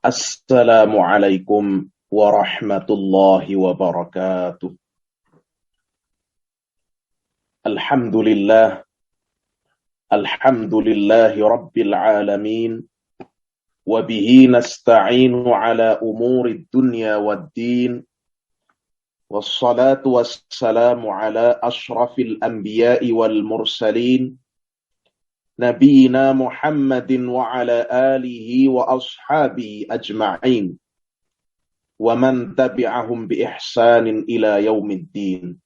Assalamualaikum warahmatullahi wabarakatuh. Alhamdulillah, alhamdulillahi rabbil alamin. Wabihi nasta'inu ala umuri dunya waddin. Wassalatu wassalamu ala ashrafil anbiya'i wal mursalin. Nabiina Muhammadin wa ala alihi wa ashabihi ajma'in. Wa man tabi'ahum bi ihsanin ila yaumiddin.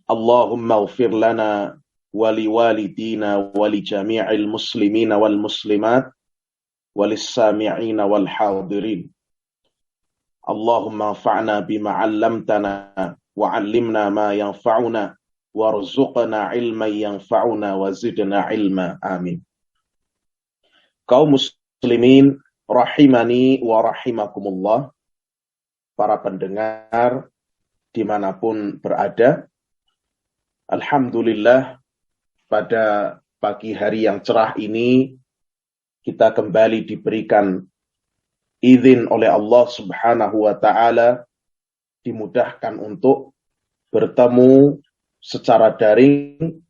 Allahumma ighfir lana wa liwalidina wa li jami'il muslimina wal muslimat wa lis-sami'ina wal hadirin. Allahumma anfa'na bima 'allamtana wa 'allimna ma yanfa'una warzuqna 'ilman yanfa'una wa zidna 'ilma. Amin. Kaum muslimin rahimani wa rahimakumullah, para pendengar dimanapun berada, alhamdulillah pada pagi hari yang cerah ini kita kembali diberikan izin oleh Allah Subhanahu wa ta'ala, dimudahkan untuk bertemu secara daring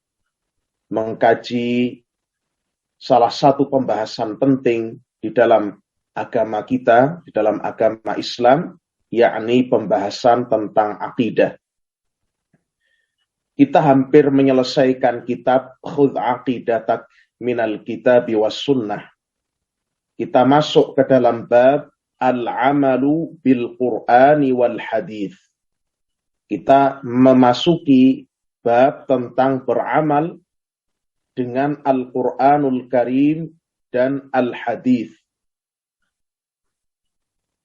mengkaji salah satu pembahasan penting di dalam agama kita, di dalam agama Islam, yakni pembahasan tentang akidah. Kita hampir menyelesaikan kitab Khudh Aqidatak Minal Kitabi Was Sunnah. Kita masuk ke dalam bab Al-Amalu Bil Qur'ani Wal Hadith. Kita memasuki bab tentang beramal dengan Al-Quranul Karim dan Al-Hadith.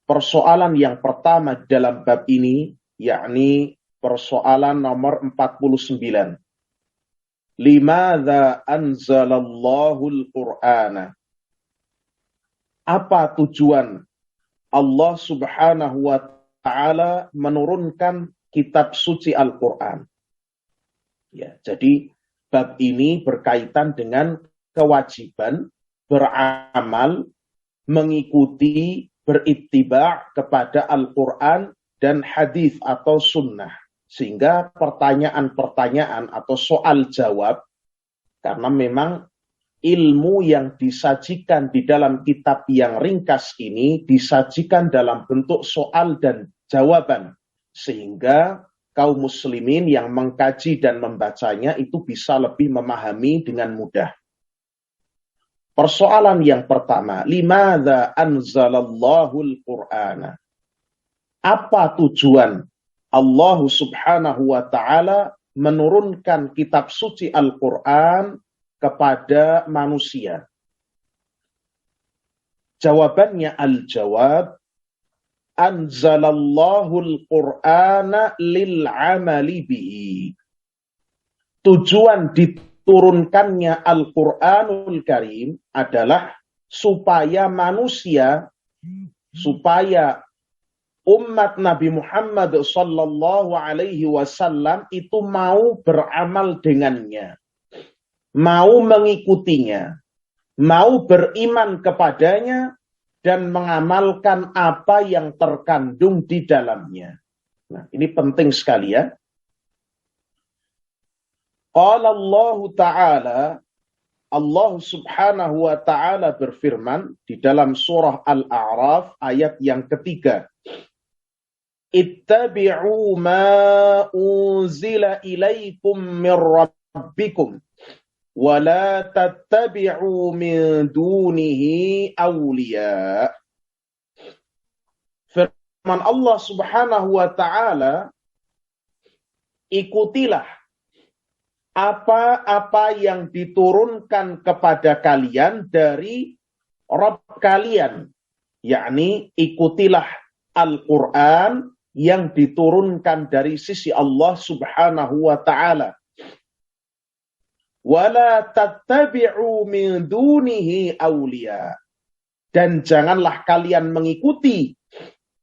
Persoalan yang pertama dalam bab ini, yakni persoalan nomor 49. Limadza anzalallahu al-Qur'ana? Apa tujuan Allah Subhanahu wa ta'ala menurunkan kitab suci Al-Quran? Ya, jadi bab ini berkaitan dengan kewajiban beramal, mengikuti, berittiba' kepada Al-Quran dan hadis atau sunnah. Sehingga pertanyaan-pertanyaan atau soal jawab, karena memang ilmu yang disajikan di dalam kitab yang ringkas ini disajikan dalam bentuk soal dan jawaban. Sehingga kaum muslimin yang mengkaji dan membacanya itu bisa lebih memahami dengan mudah. Persoalan yang pertama, limadza anzalallahu al-Qur'ana? Apa tujuan Allah Subhanahu wa ta'ala menurunkan kitab suci Al-Quran kepada manusia? Jawabannya al-jawab, anzalallahu al-Qur'ana lil'amali bihi. Tujuan diturunkannya Al-Quranul Karim adalah supaya manusia, supaya umat Nabi Muhammad sallallahu alaihi wasallam itu mau beramal dengannya, mau mengikutinya, mau beriman kepadanya, dan mengamalkan apa yang terkandung di dalamnya. Nah, ini penting sekali ya. Qala Allah Ta'ala, Allah Subhanahu wa Ta'ala berfirman di dalam surah Al-A'raf ayat yang ketiga. Ittabi'u ma unzila ilaikum min rabbikum wa la tattabi'u min dunihi awliya. Firman Allah Subhanahu wa ta'ala, ikutilah apa-apa yang diturunkan kepada kalian dari Rabb kalian, yakni ikutilah Al-Quran yang diturunkan dari sisi Allah Subhanahu wa ta'ala. Wala tattabi'u min dunihi awliya. Dan janganlah kalian mengikuti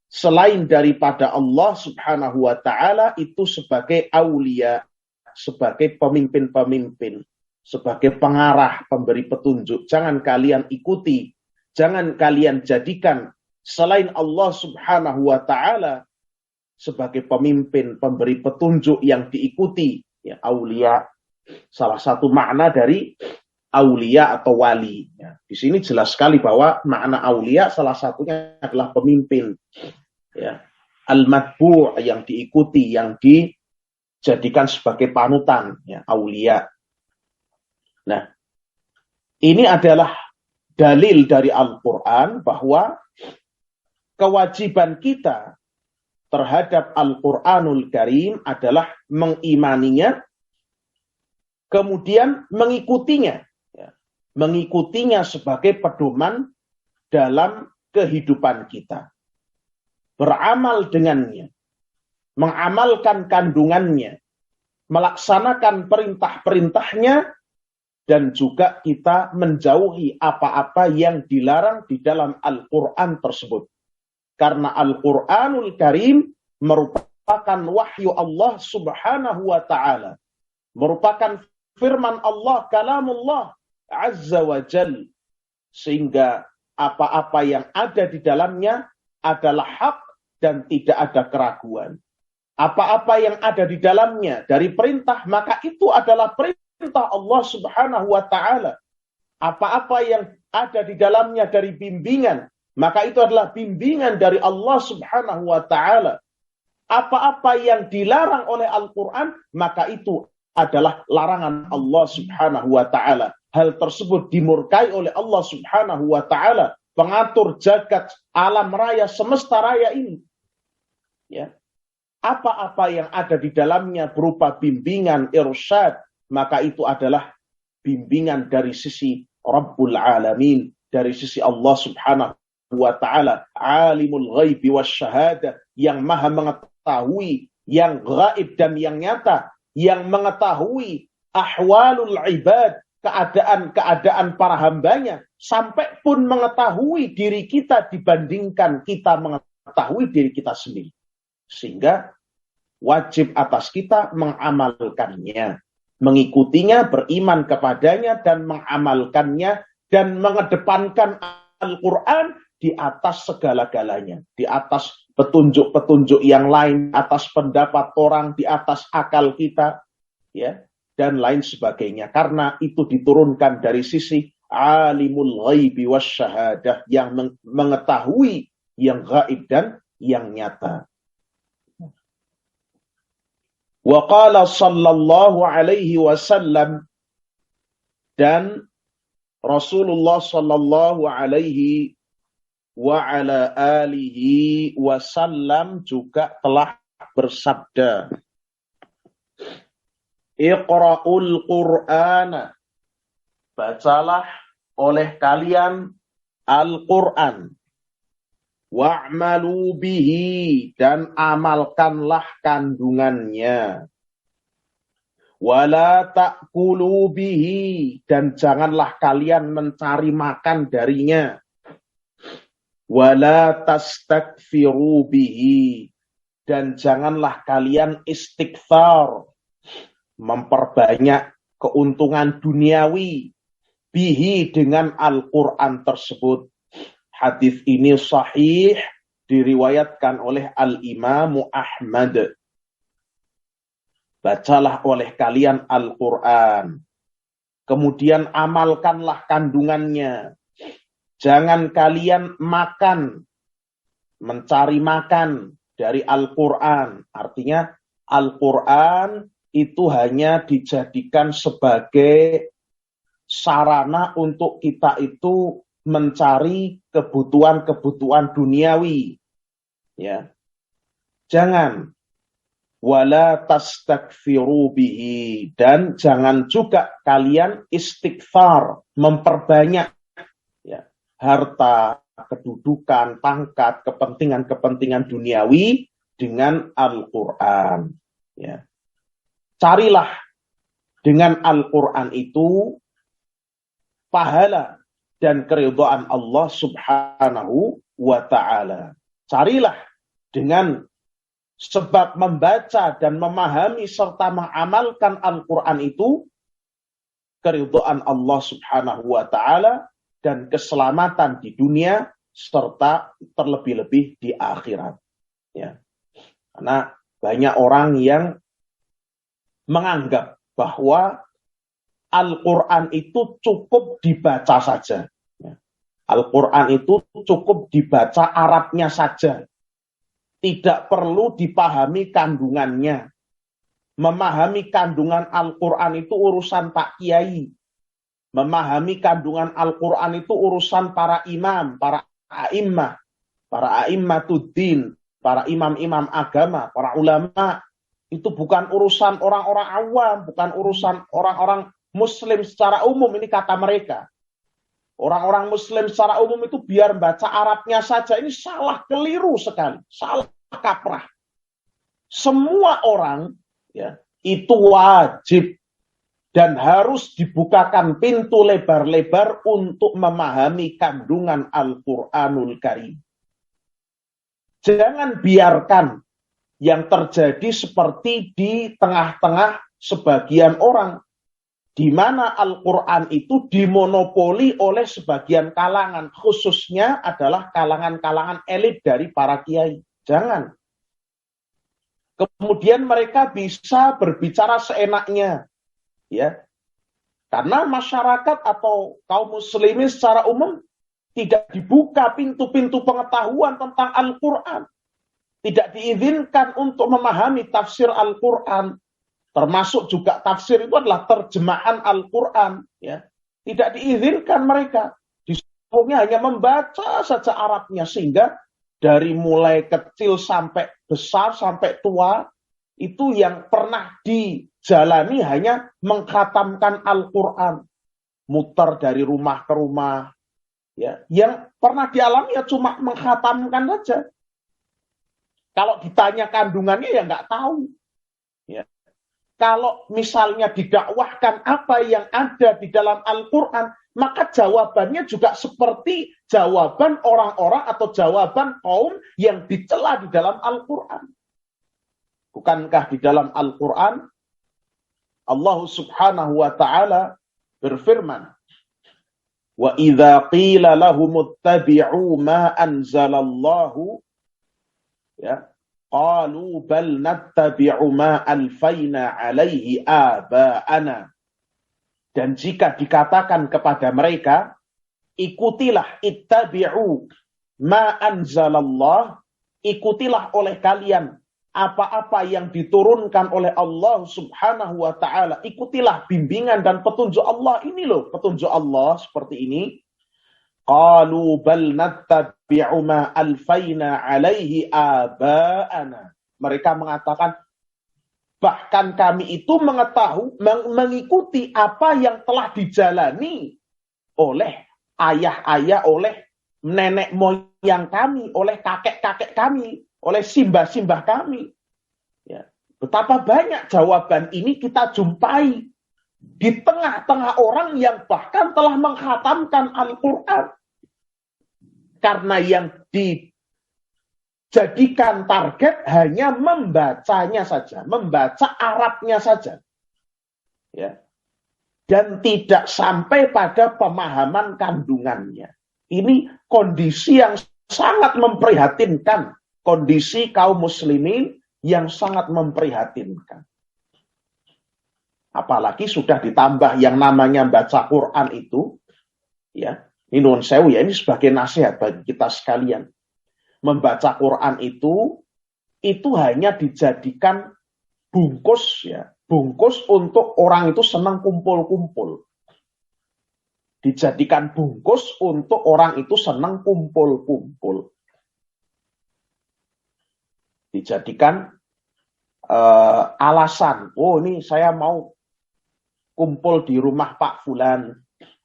selain daripada Allah Subhanahu wa ta'ala itu sebagai awliya, sebagai pemimpin-pemimpin, sebagai pengarah, pemberi petunjuk. Jangan kalian ikuti, Jangan kalian jadikan selain Allah Subhanahu wa ta'ala sebagai pemimpin, pemberi petunjuk yang diikuti. Ya, aulia, salah satu makna dari aulia atau wali. Ya, di sini jelas sekali bahwa makna aulia salah satunya adalah pemimpin. Ya, al-matbu' yang diikuti, yang dijadikan sebagai panutan. Ya, aulia. Nah, ini adalah dalil dari Al-Quran bahwa kewajiban kita terhadap Al-Quranul Karim adalah mengimaninya, kemudian mengikutinya. Ya. Mengikutinya sebagai pedoman dalam kehidupan kita. Beramal dengannya, mengamalkan kandungannya, melaksanakan perintah-perintahnya, dan juga kita menjauhi apa-apa yang dilarang di dalam Al-Quran tersebut. Karena Al-Quranul Karim merupakan wahyu Allah Subhanahu wa ta'ala. Merupakan firman Allah, kalamullah Azza wa Jal. Sehingga apa-apa yang ada di dalamnya adalah hak dan tidak ada keraguan. Apa-apa yang ada di dalamnya dari perintah, maka itu adalah perintah Allah Subhanahu wa ta'ala. Apa-apa yang ada di dalamnya dari bimbingan, maka itu adalah bimbingan dari Allah Subhanahu wa ta'ala. Apa-apa yang dilarang oleh Al-Quran, maka itu adalah larangan Allah Subhanahu wa ta'ala. Hal tersebut dimurkai oleh Allah Subhanahu wa ta'ala, pengatur jagat alam raya, semesta raya ini. Ya. Apa-apa yang ada di dalamnya berupa bimbingan, irsyad, maka itu adalah bimbingan dari sisi Rabbul Alamin, dari sisi Allah Subhanahu wa ta'ala, alimul ghaibi wasyahadah, yang maha mengetahui yang gaib dan yang nyata, yang mengetahui ahwalul ibad, keadaan-keadaan para hambanya, sampai pun mengetahui diri kita dibandingkan kita mengetahui diri kita sendiri. Sehingga wajib atas kita mengamalkannya, mengikutinya, beriman kepadanya, dan mengamalkannya, dan mengedepankan Al-Quran di atas segala-galanya, di atas petunjuk-petunjuk yang lain, atas pendapat orang, di atas akal kita, ya, dan lain sebagainya. Karena itu diturunkan dari sisi alimul ghaibi wasyahadah, yang mengetahui yang gaib dan yang nyata. Wa qala sallallahu alaihi wasallam, dan Rasulullah sallallahu alaihi wa ala alihi wasallam juga telah bersabda, Iqra'ul Qur'ana, bacalah oleh kalian Al-Qur'an, wa'malu bihi, dan amalkanlah kandungannya, wala ta'kulu bihi, dan janganlah kalian mencari makan darinya, wala tastakfiru bihi, dan janganlah kalian istighfar, memperbanyak keuntungan duniawi, bihi, dengan Al-Quran tersebut. Hadis ini sahih, diriwayatkan oleh Al-Imamu Ahmad. Bacalah oleh kalian Al-Quran, kemudian amalkanlah kandungannya. Jangan kalian makan, mencari makan dari Al-Quran. Artinya Al-Quran itu hanya dijadikan sebagai sarana untuk kita itu mencari kebutuhan-kebutuhan duniawi. Ya. Jangan. Wala tastakfiru bihi, dan jangan juga kalian istighfar, memperbanyak, ya, harta, kedudukan, pangkat, kepentingan-kepentingan duniawi dengan Al-Quran. Ya. Carilah dengan Al-Quran itu pahala dan keridhaan Allah Subhanahu wa ta'ala. Carilah dengan sebab membaca dan memahami serta mengamalkan Al-Quran itu keridhaan Allah Subhanahu wa ta'ala, dan keselamatan di dunia serta terlebih-lebih di akhirat. Ya. Karena banyak orang yang menganggap bahwa Al-Quran itu cukup dibaca saja. Al-Quran itu cukup dibaca Arabnya saja. Tidak perlu dipahami kandungannya. Memahami kandungan Al-Quran itu urusan Pak Kiai. Memahami kandungan Al-Quran itu urusan para imam, para a'immah, para a'immatuddin, para imam-imam agama, para ulama. Itu bukan urusan orang-orang awam, bukan urusan orang-orang Muslim secara umum, ini kata mereka. Orang-orang Muslim secara umum itu biar baca Arabnya saja, ini salah, keliru sekali, salah kaprah. Semua orang ya, itu wajib dan harus dibukakan pintu lebar-lebar untuk memahami kandungan Al-Quranul Karim. Jangan biarkan yang terjadi seperti di tengah-tengah sebagian orang, di mana Al-Quran itu dimonopoli oleh sebagian kalangan, khususnya adalah kalangan-kalangan elit dari para kiai. Jangan. Kemudian mereka bisa berbicara seenaknya, ya, karena masyarakat atau kaum muslimin secara umum tidak dibuka pintu-pintu pengetahuan tentang Al-Quran. Tidak diizinkan untuk memahami tafsir Al-Quran. Termasuk juga tafsir itu adalah terjemahan Al-Quran. Ya. Tidak diizinkan mereka. Disuruhnya hanya membaca saja Arabnya. Sehingga dari mulai kecil sampai besar, sampai tua, itu yang pernah dijalani hanya mengkhatamkan Al-Quran. Muter dari rumah ke rumah. Ya. Yang pernah dialami ya cuma mengkhatamkan saja. Kalau ditanya kandungannya ya nggak tahu. Ya. Kalau misalnya didakwahkan apa yang ada di dalam Al-Quran, maka jawabannya juga seperti jawaban orang-orang atau jawaban kaum yang dicela di dalam Al-Quran. Bukankah di dalam Al-Quran Allah Subhanahu wa taala berfirman, "Wa idza qila lahumuttabi'u ma anzalallahu" ya, qalu bal nattabi'u ma alfaina alaihi aba'ana. Dan jika dikatakan kepada mereka, ikutilah, ittabi'u ma anzalallah, ikutilah oleh kalian apa-apa yang diturunkan oleh Allah Subhanahu wa taala, ikutilah bimbingan dan petunjuk Allah. Ini loh petunjuk Allah seperti ini. Qalu bal nattabi'u ma alfaina alaihi aba'ana. Mereka mengatakan, bahkan kami itu mengikuti apa yang telah dijalani oleh ayah-ayah, oleh nenek moyang kami, oleh kakek-kakek kami, oleh simbah-simbah kami. Ya. Betapa banyak jawaban ini kita jumpai di tengah-tengah orang yang bahkan telah mengkhatamkan Al-Quran. Karena yang dijadikan target hanya membacanya saja, membaca Arabnya saja. Ya. Dan tidak sampai pada pemahaman kandungannya. Ini kondisi yang sangat memprihatinkan. Kondisi kaum muslimin yang sangat memprihatinkan. Apalagi sudah ditambah yang namanya baca Quran itu, ya, ini nuwun sewu ya, ini sebagai nasihat bagi kita sekalian. Membaca Quran itu hanya dijadikan bungkus, ya, bungkus untuk orang itu senang kumpul-kumpul. Dijadikan bungkus untuk orang itu senang kumpul-kumpul. Dijadikan alasan, oh ini saya mau kumpul di rumah Pak Fulan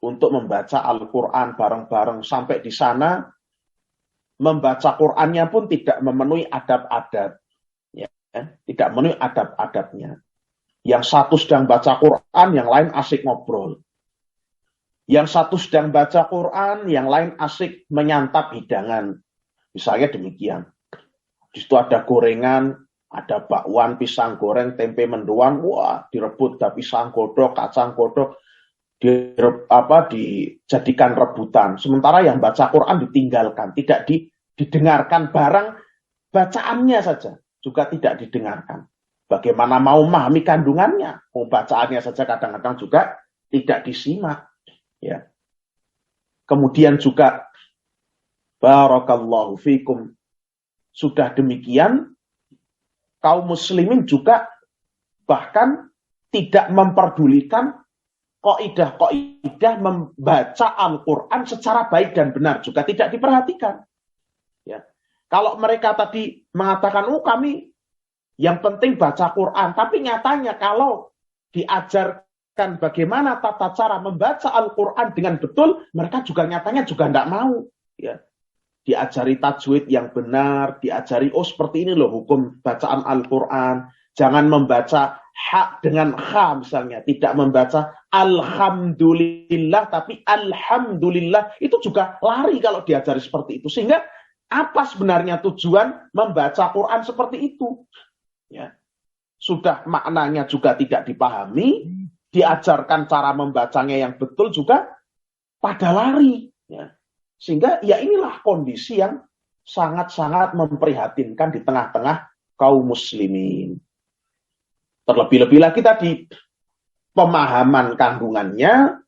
untuk membaca Al-Quran bareng-bareng. Sampai di sana, membaca Qurannya pun tidak memenuhi adab-adab. Ya, tidak memenuhi adab-adabnya. Yang satu sedang baca Quran, yang lain asik ngobrol. Yang satu sedang baca Quran, yang lain asik menyantap hidangan. Misalnya demikian. Di situ ada gorengan, ada bakwan, pisang goreng, tempe mendoan, wah direbut, ada pisang godok, kacang godok. dijadikan rebutan. Sementara yang baca Quran ditinggalkan, tidak didengarkan, barang bacaannya saja juga tidak didengarkan. Bagaimana mau memahami kandungannya? Bacaannya saja kadang-kadang juga tidak disimak. Ya. Kemudian juga barakallahu fikum. Sudah demikian, kaum muslimin juga bahkan tidak memperdulikan kaidah-kaidah membaca Al-Quran secara baik dan benar juga tidak diperhatikan. Ya. Kalau mereka tadi mengatakan, kami yang penting baca Quran, tapi nyatanya kalau diajarkan bagaimana tata cara membaca Al-Quran dengan betul, mereka juga nyatanya juga tidak mau. Ya. Diajari tajwid yang benar, diajari, seperti ini loh hukum bacaan Al-Quran. Jangan membaca ha dengan kha misalnya, tidak membaca alhamdulillah, tapi alhamdulillah. Itu juga lari kalau diajari seperti itu. Sehingga apa sebenarnya tujuan membaca Quran seperti itu? Ya. Sudah maknanya juga tidak dipahami, diajarkan cara membacanya yang betul juga pada lari. Ya. Sehingga ya inilah kondisi yang sangat-sangat memprihatinkan di tengah-tengah kaum muslimin. Terlebih-lebih lagi tadi, pemahaman kandungannya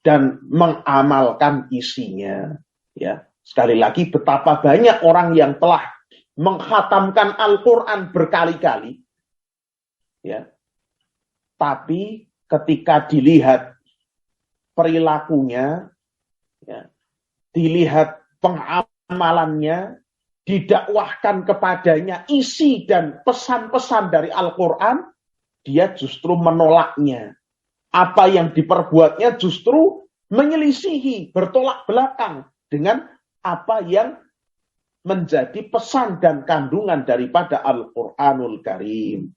dan mengamalkan isinya. Ya. Sekali lagi, betapa banyak orang yang telah mengkhatamkan Al-Quran berkali-kali. Ya. Tapi ketika dilihat perilakunya, ya, dilihat pengamalannya, didakwahkan kepadanya isi dan pesan-pesan dari Al-Quran, dia justru menolaknya. Apa yang diperbuatnya justru menyelisihi, bertolak belakang dengan apa yang menjadi pesan dan kandungan daripada Al-Quranul Karim.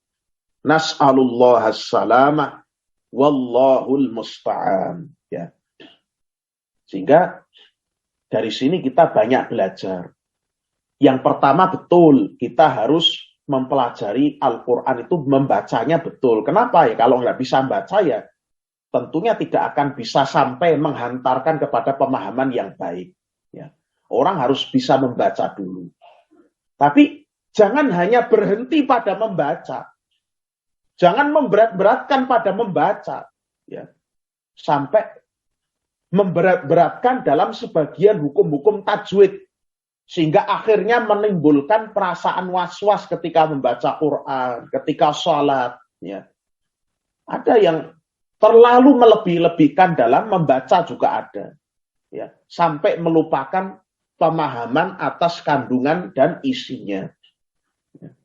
Nas'alullah as-salamah, wallahul musta'an. Ya. Sehingga dari sini kita banyak belajar. Yang pertama betul, kita harus mempelajari Al-Quran itu membacanya betul. Kenapa ya? Kalau nggak bisa membaca ya tentunya tidak akan bisa sampai menghantarkan kepada pemahaman yang baik. Ya. Orang harus bisa membaca dulu. Tapi jangan hanya berhenti pada membaca. Jangan memberat-beratkan pada membaca. Ya. Sampai memberat-beratkan dalam sebagian hukum-hukum tajwid. Sehingga akhirnya menimbulkan perasaan was-was ketika membaca Quran, ketika sholat. Ya. Ada yang terlalu melebih-lebihkan dalam membaca juga ada. Ya. Sampai melupakan pemahaman atas kandungan dan isinya. Ya.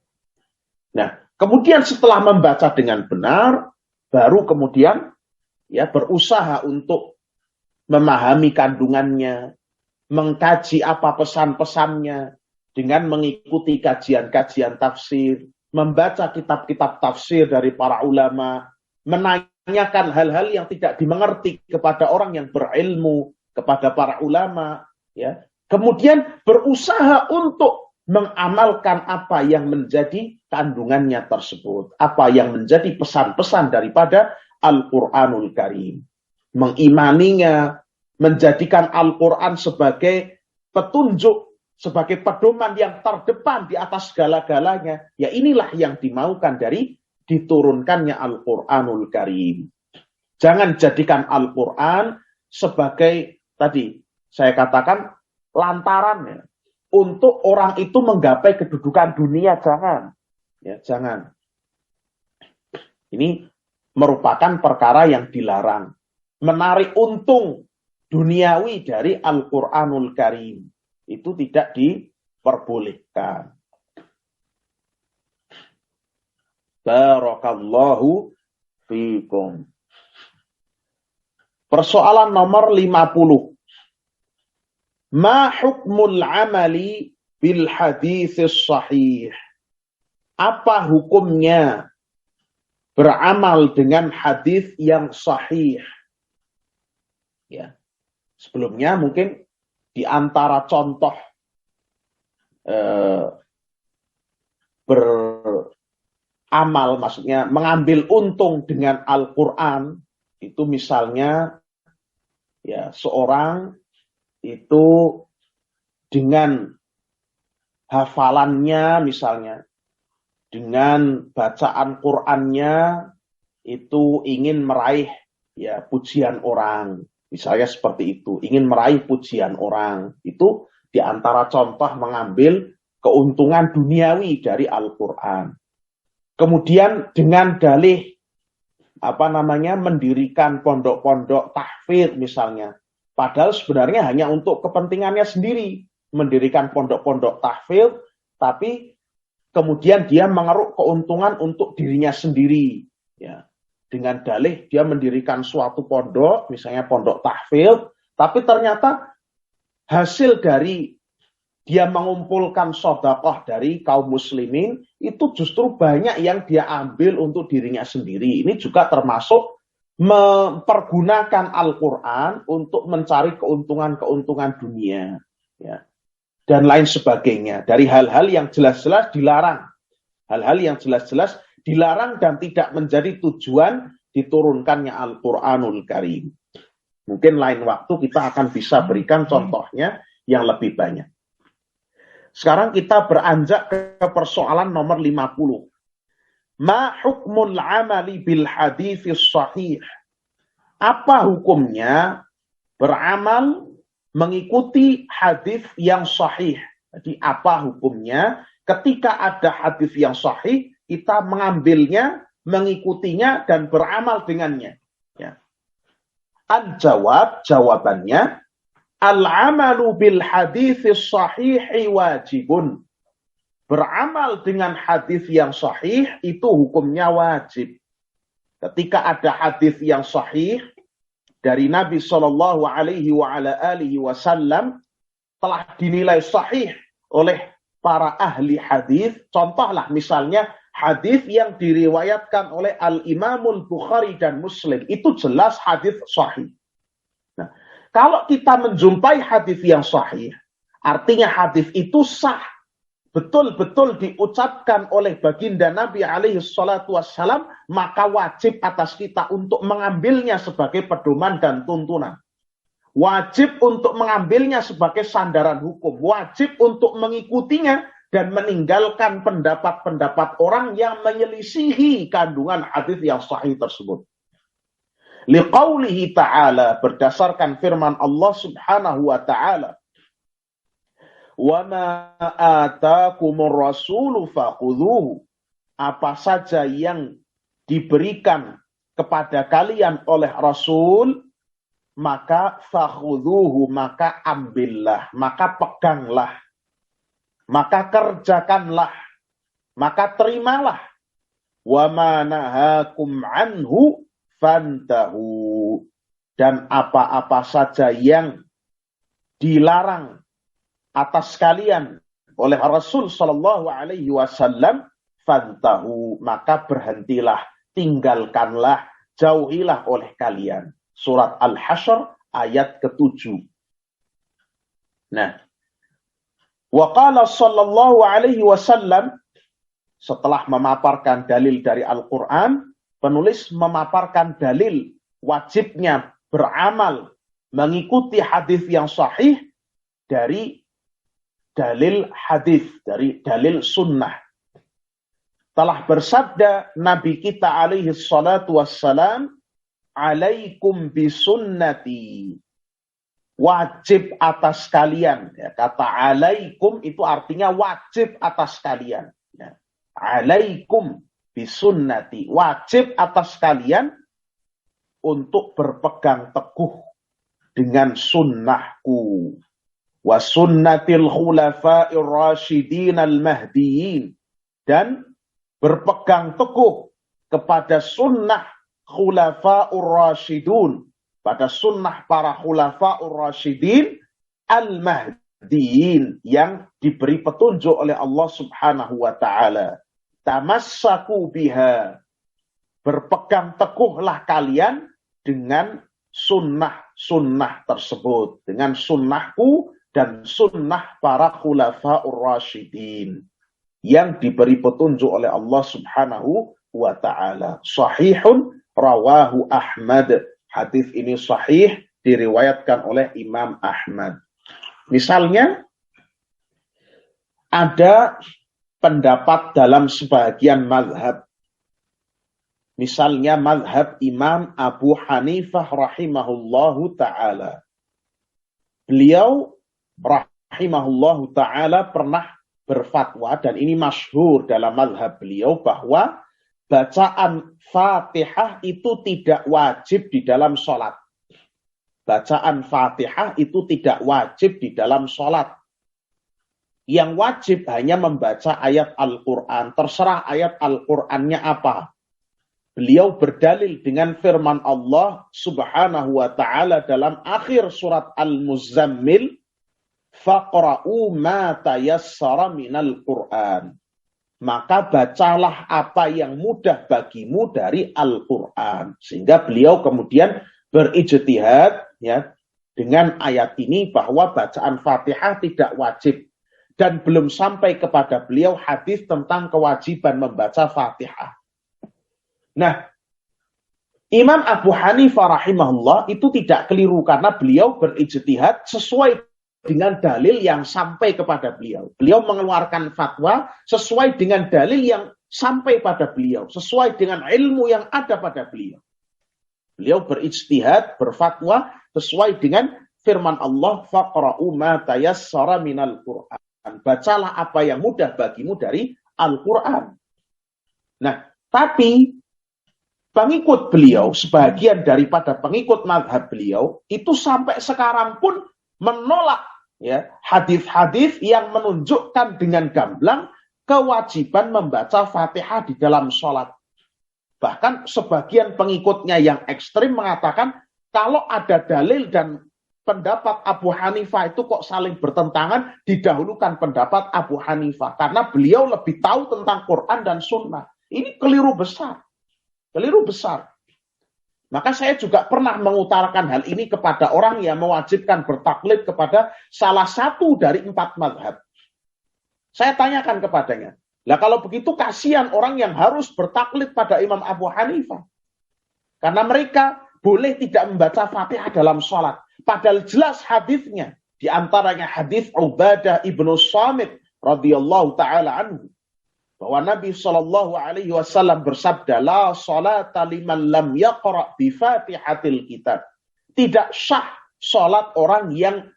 Nah, kemudian setelah membaca dengan benar, baru kemudian ya berusaha untuk memahami kandungannya, mengkaji apa pesan-pesannya dengan mengikuti kajian-kajian tafsir, membaca kitab-kitab tafsir dari para ulama, menanyakan hal-hal yang tidak dimengerti kepada orang yang berilmu, kepada para ulama, ya. Kemudian berusaha untuk mengamalkan apa yang menjadi kandungannya tersebut, apa yang menjadi pesan-pesan daripada Al-Quranul Karim. Mengimaninya, menjadikan Al-Quran sebagai petunjuk, sebagai pedoman yang terdepan di atas segala-galanya. Ya inilah yang dimaukan dari diturunkannya Al-Quranul Karim. Jangan jadikan Al-Quran sebagai, tadi saya katakan, lantarannya untuk orang itu menggapai kedudukan dunia. Jangan. Ya, jangan. Ini merupakan perkara yang dilarang. Menarik untung duniawi dari Al-Quranul Karim. Itu tidak diperbolehkan. Barakallahu fikum. Persoalan nomor 50. Ma hukmul amali bil haditsis sahih? Apa hukumnya beramal dengan hadis yang sahih? Ya. Sebelumnya mungkin di antara contoh beramal, maksudnya mengambil untung dengan Al-Quran, itu misalnya ya seorang itu dengan hafalannya misalnya, dengan bacaan Qur'annya itu ingin meraih ya pujian orang. Misalnya seperti itu, ingin meraih pujian orang. Itu diantara contoh mengambil keuntungan duniawi dari Al-Quran. Kemudian dengan dalih mendirikan pondok-pondok tahfidz misalnya. Padahal sebenarnya hanya untuk kepentingannya sendiri. Mendirikan pondok-pondok tahfidz, tapi kemudian dia mengeruk keuntungan untuk dirinya sendiri. Ya. Dengan dalih dia mendirikan suatu pondok, misalnya pondok tahfidz, tapi ternyata hasil dari dia mengumpulkan sedekah dari kaum muslimin, itu justru banyak yang dia ambil untuk dirinya sendiri. Ini juga termasuk mempergunakan Al-Quran untuk mencari keuntungan-keuntungan dunia. Ya. Dan lain sebagainya. Dari hal-hal yang jelas-jelas dilarang. Hal-hal yang jelas-jelas dilarang dan tidak menjadi tujuan diturunkannya Al-Quranul Karim. Mungkin lain waktu kita akan bisa berikan contohnya yang lebih banyak. Sekarang kita beranjak ke persoalan nomor 50. Ma hukmul amali bil hadits sahih? Apa hukumnya beramal mengikuti hadis yang sahih? Jadi apa hukumnya ketika ada hadis yang sahih, kita mengambilnya, mengikutinya, dan beramal dengannya. Ya. Al-jawab, jawabannya, al-amalu bil hadis sahihi wajibun. Beramal dengan hadis yang sahih itu hukumnya wajib. Ketika ada hadis yang sahih dari Nabi Shallallahu Alaihi Wasallam telah dinilai sahih oleh para ahli hadis. Contohlah misalnya hadis yang diriwayatkan oleh Al-Imamul Bukhari dan Muslim, itu jelas hadis sahih. Nah, kalau kita menjumpai hadis yang sahih, artinya hadis itu sah, betul-betul diucapkan oleh baginda Nabi alaihi salatu wassalam, maka wajib atas kita untuk mengambilnya sebagai pedoman dan tuntunan. Wajib untuk mengambilnya sebagai sandaran hukum. Wajib untuk mengikutinya dan meninggalkan pendapat-pendapat orang yang menyelisihi kandungan hadis yang sahih tersebut. Liqaulihi ta'ala, berdasarkan firman Allah subhanahu wa ta'ala, wa ma atakumur rasulu fakhudhuhu. Apa saja yang diberikan kepada kalian oleh Rasul, maka fakhudhuhu, maka ambillah, maka peganglah, maka kerjakanlah, maka terimalah. Wa ma nahakum anhu fantahu. Dan apa-apa saja yang dilarang atas kalian oleh Rasul Shallallahu Alaihi Wasallam, fantahu, maka berhentilah, tinggalkanlah, jauhilah oleh kalian. Surat Al-Hasyr ayat ke-7. Nah, waqala Shallallahu Alaihi Wasallam, setelah memaparkan dalil dari Al-Quran, penulis memaparkan dalil wajibnya beramal mengikuti hadis yang sahih dari dalil hadis, dari dalil sunnah. Telah bersabda Nabi kita alaihi salatu wassalam, alaikum bisunnati, wajib atas kalian. Ya, kata alaikum itu artinya wajib atas kalian. Ya. Alaikum bisunnati, wajib atas kalian untuk berpegang teguh dengan sunnahku. Wa sunnatil khulafa'ir rasyidin al-mahdiyyin, dan berpegang teguh kepada sunnah khulafa'ur rasyidun, pada sunnah para khulafa'ur rasyidin al-mahdiyyin, yang diberi petunjuk oleh Allah subhanahu wa ta'ala. Tamassaku biha, berpegang teguhlah kalian dengan sunnah-sunnah tersebut, dengan sunnahku dan sunnah para khulafa'ur rasyidin yang diberi petunjuk oleh Allah subhanahu wa ta'ala. Sahihun rawahu Ahmad. Hadis ini sahih diriwayatkan oleh Imam Ahmad. Misalnya, ada pendapat dalam sebagian mazhab. Misalnya mazhab Imam Abu Hanifah rahimahullahu ta'ala. Beliau rahimahullahu ta'ala pernah berfatwa, dan ini masyhur dalam mazhab beliau, bahwa bacaan Fatihah itu tidak wajib di dalam sholat. Bacaan Fatihah itu tidak wajib di dalam sholat. Yang wajib hanya membaca ayat Al-Quran. Terserah ayat Al-Qurannya apa. Beliau berdalil dengan firman Allah subhanahu wa ta'ala dalam akhir surat Al-Muzammil. Faqra'u ma tayassara minal Qur'an. Maka bacalah apa yang mudah bagimu dari Al-Quran. Sehingga beliau kemudian berijtihad ya, dengan ayat ini bahwa bacaan Fatihah tidak wajib. Dan belum sampai kepada beliau hadis tentang kewajiban membaca Fatihah. Nah, Imam Abu Hanifah rahimahullah itu tidak keliru karena beliau berijtihad sesuai dengan dalil yang sampai kepada beliau. Beliau mengeluarkan fatwa sesuai dengan dalil yang sampai pada beliau, sesuai dengan ilmu yang ada pada beliau. Beliau berijtihad, berfatwa sesuai dengan firman Allah, faqra'u ma tayassara minal Qur'an. Bacalah apa yang mudah bagimu dari Al-Quran. Nah, tapi pengikut beliau, sebagian daripada pengikut mazhab beliau, itu sampai sekarang pun menolak ya hadis-hadis yang menunjukkan dengan gamblang kewajiban membaca Fatihah di dalam sholat. Bahkan sebagian pengikutnya yang ekstrim mengatakan kalau ada dalil dan pendapat Abu Hanifah itu kok saling bertentangan, didahulukan pendapat Abu Hanifah. Karena beliau lebih tahu tentang Quran dan Sunnah. Ini keliru besar. Keliru besar. Maka saya juga pernah mengutarakan hal ini kepada orang yang mewajibkan bertaklid kepada salah satu dari 4 mazhab. Saya tanyakan kepadanya, lah kalau begitu kasihan orang yang harus bertaklid pada Imam Abu Hanifah. Karena mereka boleh tidak membaca Fatihah dalam sholat. Padahal jelas hadisnya. Di antaranya hadis Ubadah ibnu Samit radhiyallahu ta'ala anhu. Bahwa Nabi SAW bersabda, La salata liman lam yaqra' bi Fatihatil kitab. Tidak sah sholat orang yang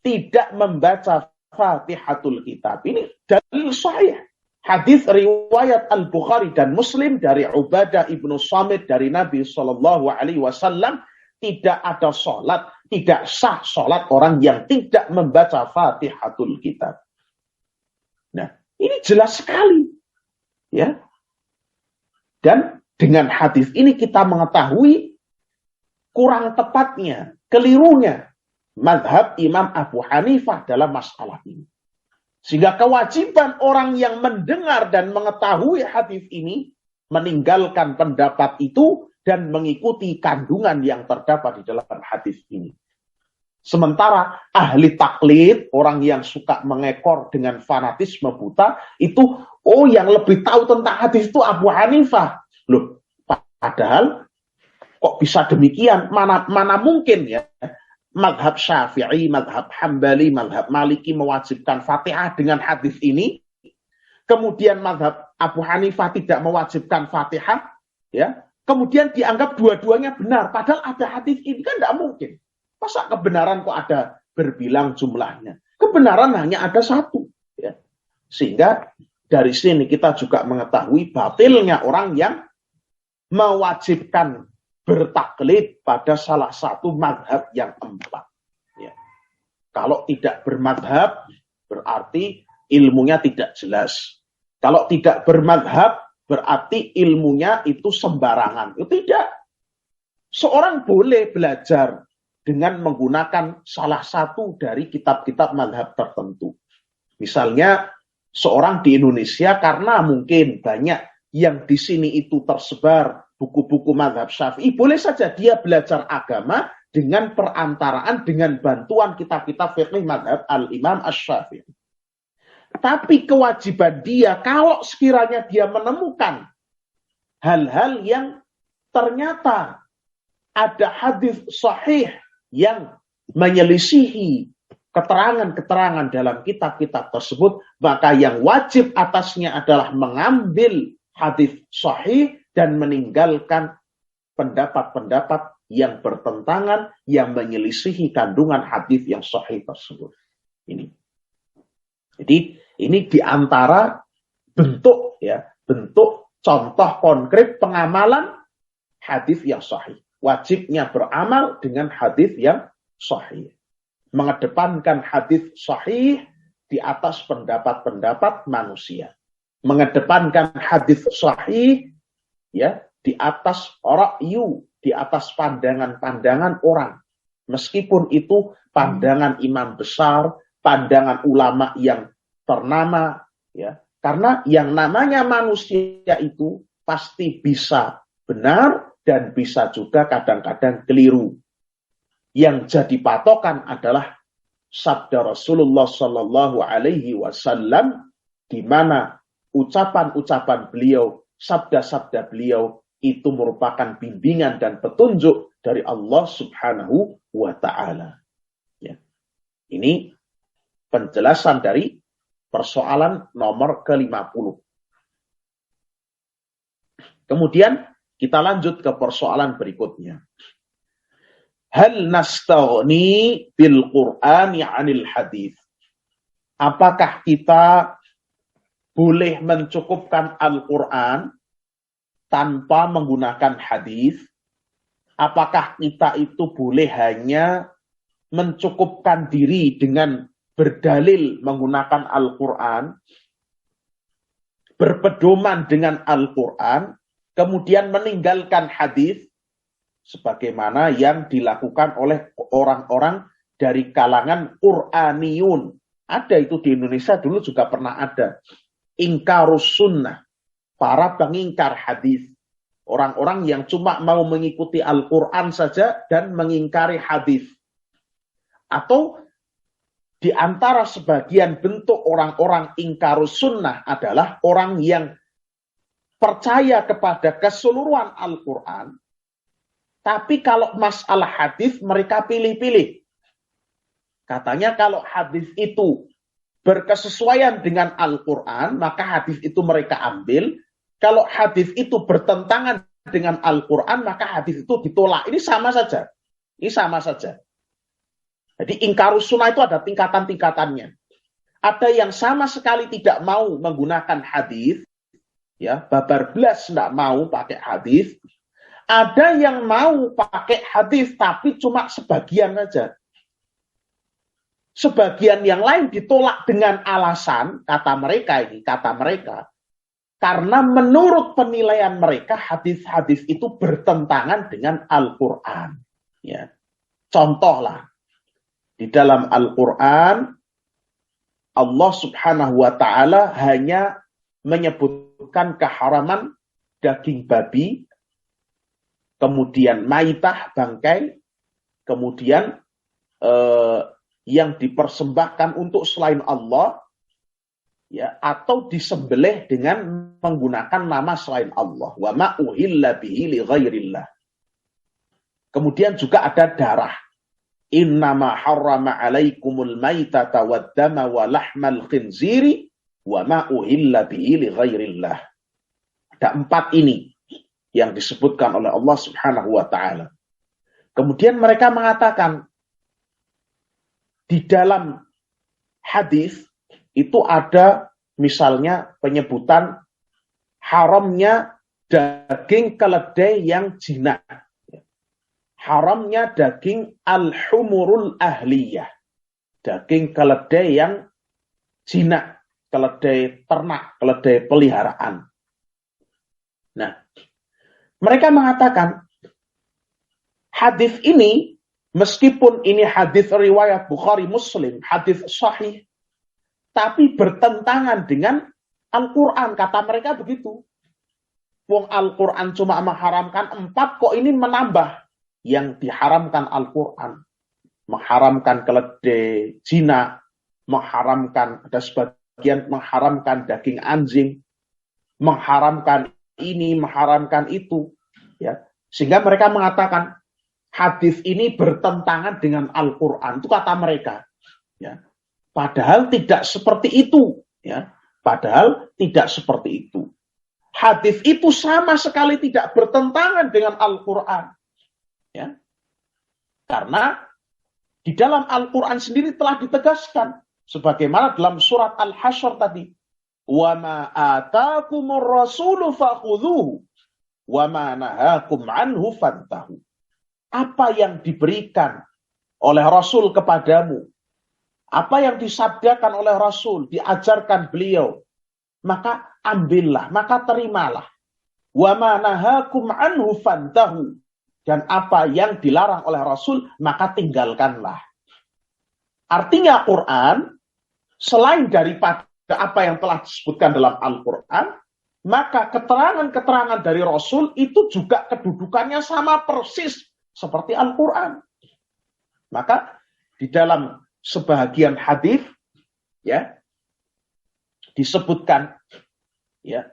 tidak membaca Fatihatul kitab. Ini dalil sahih. Hadis riwayat Al-Bukhari dan Muslim dari Ubadah ibnu Samit dari Nabi SAW. Tidak ada sholat, tidak sah sholat orang yang tidak membaca Fatihatul kitab. Nah, ini jelas sekali. Ya. Dan dengan hadis ini kita mengetahui kurang tepatnya, kelirunya mazhab Imam Abu Hanifah dalam masalah ini. Sehingga kewajiban orang yang mendengar dan mengetahui hadis ini meninggalkan pendapat itu dan mengikuti kandungan yang terdapat di dalam hadis ini. Sementara ahli taklid, orang yang suka mengekor dengan fanatisme buta, itu yang lebih tahu tentang hadis itu Abu Hanifah. Loh, padahal kok bisa demikian? Mana mungkin ya? Mazhab Syafi'i, mazhab Hambali, mazhab Maliki mewajibkan Fatihah dengan hadis ini. Kemudian mazhab Abu Hanifah tidak mewajibkan Fatihah, ya. Kemudian dianggap dua-duanya benar. Padahal ada hadis ini kan tidak mungkin. Masa kebenaran kok ada berbilang jumlahnya? Kebenaran hanya ada satu. Ya. Sehingga dari sini kita juga mengetahui batilnya orang yang mewajibkan bertaklid pada salah satu mazhab yang 4. Ya. Kalau tidak bermadhab, berarti ilmunya tidak jelas. Kalau tidak bermadhab, berarti ilmunya itu sembarangan. Itu tidak. Seorang boleh belajar dengan menggunakan salah satu dari kitab-kitab mazhab tertentu. Misalnya, seorang di Indonesia karena mungkin banyak yang di sini itu tersebar buku-buku mazhab Syafi'i, boleh saja dia belajar agama dengan perantaraan, dengan bantuan kitab-kitab fiqh mazhab Al-Imam Asy-Syafi'i. Tapi kewajiban dia, kalau sekiranya dia menemukan hal-hal yang ternyata ada hadis sahih yang menyelisihi keterangan-keterangan dalam kitab-kitab tersebut, maka yang wajib atasnya adalah mengambil hadis sahih dan meninggalkan pendapat-pendapat yang bertentangan, yang menyelisihi kandungan hadis yang sahih tersebut. Ini. Jadi ini diantara bentuk contoh konkret pengamalan hadis yang sahih. Wajibnya beramal dengan hadis yang sahih. Mengedepankan hadis sahih di atas pendapat-pendapat manusia. Mengedepankan hadis sahih di atas ra'yu, di atas pandangan-pandangan orang. Meskipun itu pandangan imam besar, pandangan ulama yang ternama, karena yang namanya manusia itu pasti bisa benar dan bisa juga kadang-kadang keliru. Yang jadi patokan adalah sabda Rasulullah Sallallahu Alaihi Wasallam, di mana ucapan-ucapan beliau, sabda-sabda beliau itu merupakan bimbingan dan petunjuk dari Allah Subhanahu wa Ta'ala. Ini penjelasan dari persoalan nomor ke-50. Kemudian kita lanjut ke persoalan berikutnya. Hal nastaghni bil Qur'ani 'anil hadis? Apakah kita boleh mencukupkan Al-Qur'an tanpa menggunakan hadis? Apakah kita itu boleh hanya mencukupkan diri dengan berdalil menggunakan Al-Quran, berpedoman dengan Al-Quran, kemudian meninggalkan hadis, sebagaimana yang dilakukan oleh orang-orang dari kalangan Qur'aniyun. Ada itu di Indonesia dulu juga pernah ada. Ingkarus sunnah, para pengingkar hadis. Orang-orang yang cuma mau mengikuti Al-Quran saja dan mengingkari hadis. Atau di antara sebagian bentuk orang-orang ingkarus sunnah adalah orang yang percaya kepada keseluruhan Al-Quran, tapi kalau masalah hadis mereka pilih-pilih. Katanya kalau hadis itu berkesesuaian dengan Al-Quran, maka hadis itu mereka ambil. Kalau hadis itu bertentangan dengan Al-Quran, maka hadis itu ditolak. Ini sama saja. Jadi ingkarus sunnah itu ada tingkatan-tingkatannya. Ada yang sama sekali tidak mau menggunakan hadis, babar belas tidak mau pakai hadis. Ada yang mau pakai hadis tapi cuma sebagian saja. Sebagian yang lain ditolak dengan alasan, kata mereka, karena menurut penilaian mereka hadis-hadis itu bertentangan dengan Al-Quran. Contohlah. Di dalam Al-Quran, Allah Subhanahu wa Ta'ala hanya menyebutkan keharaman daging babi, kemudian maitah, bangkai, kemudian yang dipersembahkan untuk selain Allah, atau disembelih dengan menggunakan nama selain Allah. Wa ma uhilla bihi li ghairillah. Kemudian juga ada darah. Innama harrama alaikumul maitata waddama wa lahmal khinziri wa ma uhilla bihi li ghairillah. Ada 4 ini yang disebutkan oleh Allah Subhanahu wa Ta'ala. Kemudian mereka mengatakan di dalam hadis itu ada misalnya penyebutan haramnya daging keledai yang jinak. Haramnya daging al-humurul ahliyah. Daging keledai yang jinak. Keledai ternak, keledai peliharaan. Nah, mereka mengatakan hadis ini, meskipun ini hadis riwayat Bukhari Muslim, hadis sahih, tapi bertentangan dengan Al-Quran. Kata mereka begitu. Wong Al-Quran cuma mengharamkan 4, kok ini menambah. Yang diharamkan Al-Quran. Mengharamkan keledai jinak, mengharamkan, ada sebagian mengharamkan daging anjing, mengharamkan ini, mengharamkan itu. Sehingga mereka mengatakan, hadis ini bertentangan dengan Al-Quran. Itu kata mereka. Ya. Padahal tidak seperti itu. Ya. Padahal tidak seperti itu. Hadis itu sama sekali tidak bertentangan dengan Al-Quran. Ya. Karena di dalam Al-Quran sendiri telah ditegaskan. Sebagaimana dalam surat Al-Hasyr tadi. وَمَا آتَاكُمُ الرَّسُولُ فَخُذُوهُ وَمَا نَهَاكُمْ عَنْهُ فَانْتَهُوا. Apa yang diberikan oleh Rasul kepadamu, apa yang disabdakan oleh Rasul, diajarkan beliau, maka ambillah, maka terimalah. وَمَا نَهَاكُمْ عَنْهُ فَانْتَهُوا. Dan apa yang dilarang oleh Rasul, maka tinggalkanlah. Artinya Quran, selain daripada apa yang telah disebutkan dalam Al-Quran, maka keterangan-keterangan dari Rasul itu juga kedudukannya sama persis seperti Al-Quran. Maka di dalam sebahagian hadis ya disebutkan ya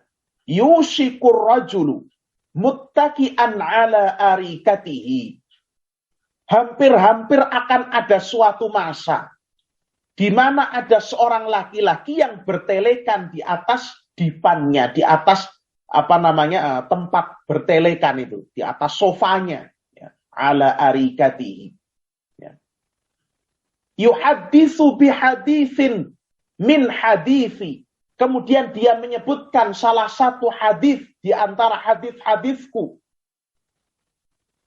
yushikur rajulu muttaki'an ala arikatihi. Hampir-hampir akan ada suatu masa di mana ada seorang laki-laki yang bertelekan di atas dipannya, di atas tempat bertelekan itu, di atas sofanya, ya, ala arikatihi. Ya. Yuhaditsu bihaditsin min hadithi. Kemudian dia menyebutkan salah satu hadis di antara hadis-hadisku.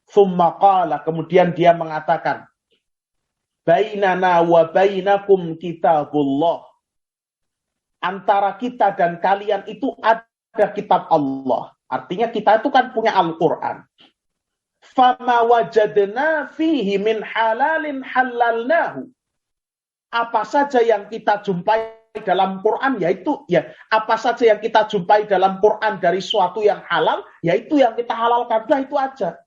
Tsumma qala, kemudian dia mengatakan, bainana wa bainakum kitabullah. Antara kita dan kalian itu ada kitab Allah. Artinya kita itu kan punya Al-Quran. Fama wajadna fihi min halalin halalnahu. Apa saja yang kita jumpai dalam Quran, yaitu ya apa saja yang kita jumpai dalam Quran dari suatu yang halal, yaitu yang kita halalkan. Nah, itu aja.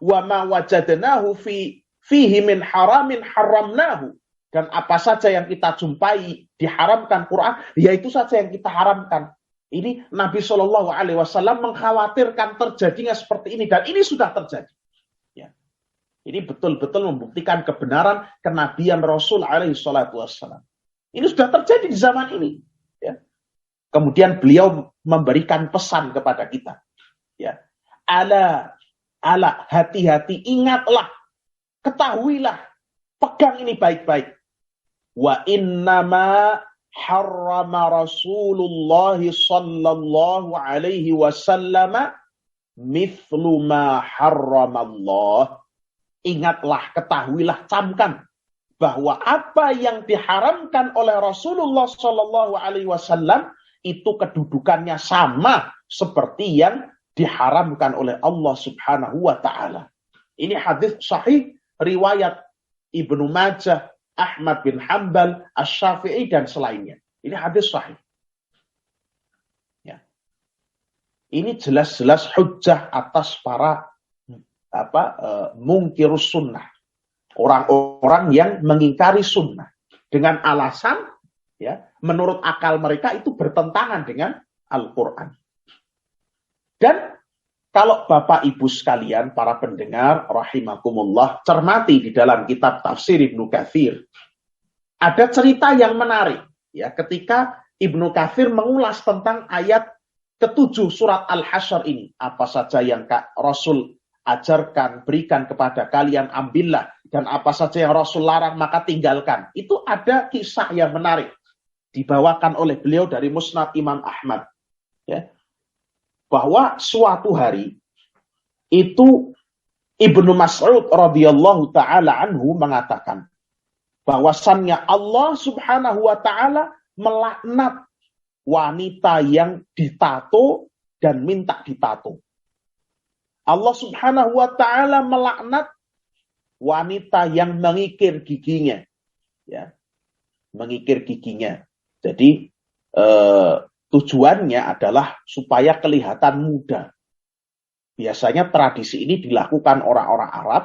Wa ma wajadnahu fihi min haramin haramnahu. Dan apa saja yang kita jumpai diharamkan Quran, yaitu saja yang kita haramkan. Ini Nabi Shallallahu Alaihi Wasallam mengkhawatirkan terjadinya seperti ini, dan ini sudah terjadi. Ya. Ini betul-betul membuktikan kebenaran kenabian Rasul Alaihi Wasallam. Ini sudah terjadi di zaman ini. Ya. Kemudian beliau memberikan pesan kepada kita. Ya. Ala, hati-hati, ingatlah, ketahuilah, pegang ini baik-baik. Wa innama harrama Rasulullah sallallahu alaihi wasallam mithlu ma harramallah. Ingatlah, ketahuilah, camkan bahwa apa yang diharamkan oleh Rasulullah sallallahu alaihi wasallam itu kedudukannya sama seperti yang diharamkan oleh Allah Subhanahu wa taala. Ini hadis sahih riwayat Ibnu Majah, Ahmad bin Hanbal, Asy-Syafi'i dan selainnya. Ini hadis sahih. Ya. Ini jelas-jelas hujjah atas para mungkirus sunnah. Orang-orang yang mengingkari sunnah dengan alasan ya menurut akal mereka itu bertentangan dengan Al-Qur'an. Dan kalau Bapak Ibu sekalian, para pendengar rahimakumullah, cermati di dalam kitab tafsir Ibnu Katsir, ada cerita yang menarik ya ketika Ibnu Katsir mengulas tentang ayat ke-7 surat Al-Hasyr ini. Apa saja yang Rasul ajarkan, berikan kepada kalian, ambillah, dan apa saja yang Rasul larang maka tinggalkan. Itu ada kisah yang menarik dibawakan oleh beliau dari Musnad Imam Ahmad ya. Bahwa suatu hari itu Ibnu Mas'ud radhiyallahu taala anhu mengatakan bahwasannya Allah Subhanahu wa taala melaknat wanita yang ditato dan minta ditato. Allah Subhanahu wa taala melaknat wanita yang mengikir giginya. Ya. Mengikir giginya. Jadi tujuannya adalah supaya kelihatan muda. Biasanya tradisi ini dilakukan orang-orang Arab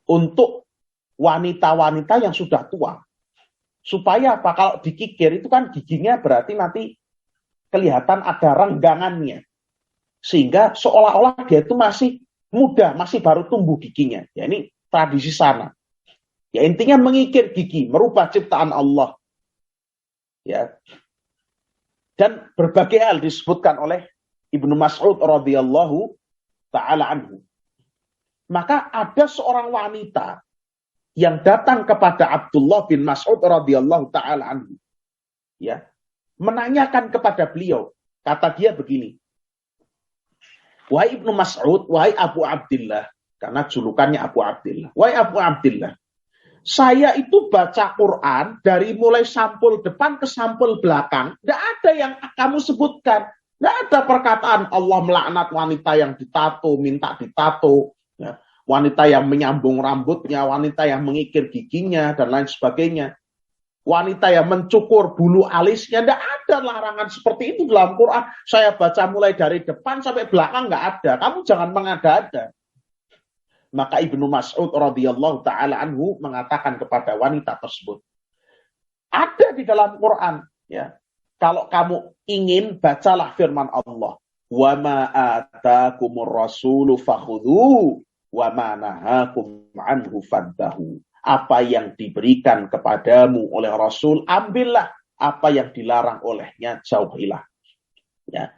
untuk wanita-wanita yang sudah tua. Supaya apa? Kalau dikikir itu kan giginya berarti nanti kelihatan ada renggangannya. Sehingga seolah-olah dia itu masih muda, masih baru tumbuh giginya. Ya, ini tradisi sana. Ya, intinya mengikir gigi, merubah ciptaan Allah. Ya. Dan berbagai hal disebutkan oleh Ibnu Mas'ud radhiyallahu ta'ala anhu. Maka ada seorang wanita yang datang kepada Abdullah bin Mas'ud radhiyallahu ta'ala anhu. Ya, menanyakan kepada beliau. Kata dia begini. Wahai Ibnu Mas'ud, wahai Abu Abdillah. Karena julukannya Abu Abdillah. Wahai Abu Abdillah. Saya itu baca Quran dari mulai sampul depan ke sampul belakang. Tidak ada yang kamu sebutkan. Tidak ada perkataan Allah melaknat wanita yang ditato, minta ditato. Ya. Wanita yang menyambung rambutnya, wanita yang mengikir giginya, dan lain sebagainya. Wanita yang mencukur bulu alisnya. Tidak ada larangan seperti itu dalam Quran. Saya baca mulai dari depan sampai belakang, nggak ada. Kamu jangan mengada-ada. Maka Ibnu Mas'ud radhiyallahu ta'ala anhu mengatakan kepada wanita tersebut, ada di dalam Quran, ya. Kalau kamu ingin, bacalah firman Allah. Wa ma atakumur rasulu fakhudhu wa ma nahakum anhu fantahu. Apa yang diberikan kepadamu oleh Rasul, ambillah. Apa yang dilarang olehnya, jauhilah. Ya.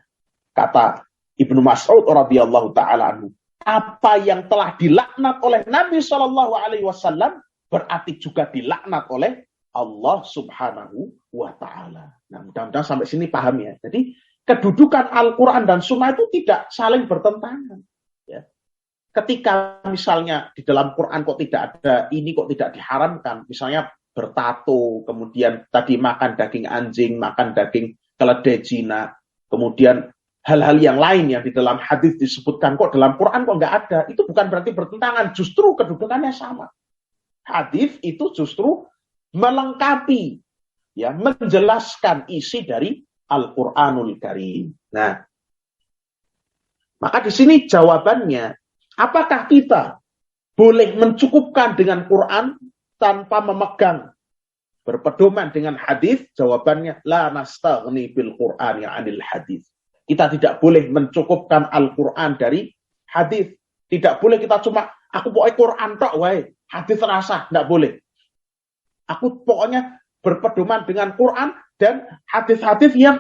Kata Ibnu Mas'ud radhiyallahu ta'ala anhu, apa yang telah dilaknat oleh Nabi SAW berarti juga dilaknat oleh Allah Subhanahu wa Ta'ala. Nah, mudah-mudahan sampai sini paham ya. Jadi kedudukan Al-Quran dan Sunnah itu tidak saling bertentangan. Ya. Ketika misalnya di dalam Quran kok tidak ada ini, kok tidak diharamkan, misalnya bertato, kemudian tadi makan daging anjing, makan daging keledai Cina, kemudian hal-hal yang lain yang di dalam hadis disebutkan, kok dalam Quran kok nggak ada, itu bukan berarti bertentangan, justru kedudukannya sama. Hadis itu justru melengkapi, ya, menjelaskan isi dari Al-Quranul Karim. Nah, maka di sini jawabannya, apakah kita boleh mencukupkan dengan Quran tanpa memegang berpedoman dengan hadis? Jawabannya, la nastaghni bil Qur'ani 'anil hadis. Kita tidak boleh mencukupkan Al-Quran dari hadis. Tidak boleh kita cuma, aku pokoknya Quran tok wae, hadis rasa, tidak boleh. Aku pokoknya berpedoman dengan Quran dan hadis-hadis yang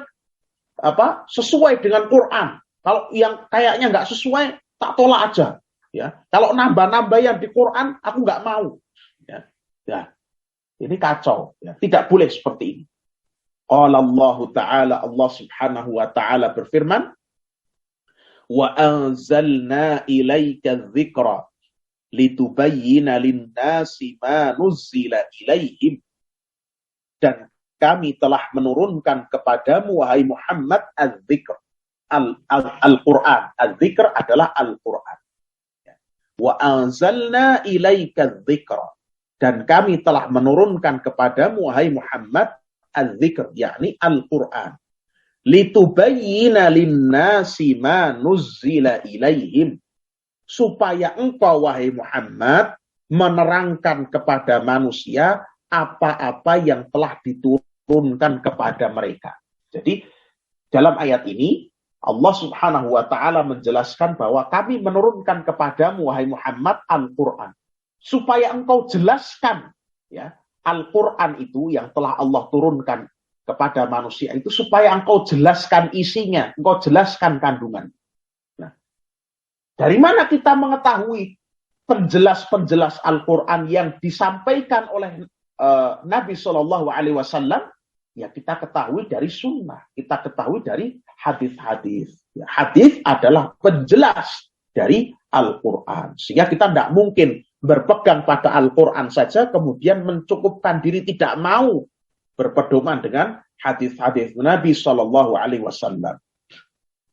sesuai dengan Quran. Kalau yang kayaknya nggak sesuai, tak tolak aja. Ya. Kalau nambah-nambah yang di Quran, aku nggak mau. Ya. Ya. Ini kacau. Ya. Tidak boleh seperti ini. Qala Allah Ta'ala, Allah Subhanahu wa Ta'ala berfirman, wa anzalna ilaika dzikra litubayyina lin-nasi ma nuzzila ilaihim. Dan kami telah menurunkan kepadamu, wahai Muhammad, az-dzikr, Al-Quran. Az-dzikr adalah Al-Quran. Wa anzalna ilaika dzikra. Dan kami telah menurunkan kepadamu, wahai Muhammad, az-dzikr, yakni Al-Quran. Litubayyina lin-nasi ma nuzzila ilaihim. Supaya engkau, wahai Muhammad, menerangkan kepada manusia apa-apa yang telah diturunkan kepada mereka. Jadi, dalam ayat ini, Allah Subhanahu wa Ta'ala menjelaskan bahwa kami menurunkan kepadamu, wahai Muhammad, Al-Quran. Supaya engkau jelaskan, ya, Al-Quran itu yang telah Allah turunkan kepada manusia itu supaya engkau jelaskan isinya, engkau jelaskan kandungan. Nah, dari mana kita mengetahui penjelas-penjelas Al-Quran yang disampaikan oleh Nabi SAW? Ya, kita ketahui dari sunnah, kita ketahui dari hadis-hadis. Ya, hadis adalah penjelas dari Al-Quran. Sehingga kita tidak mungkin berpegang pada Al-Quran saja, kemudian mencukupkan diri, tidak mau berpedoman dengan hadis-hadis Nabi SAW.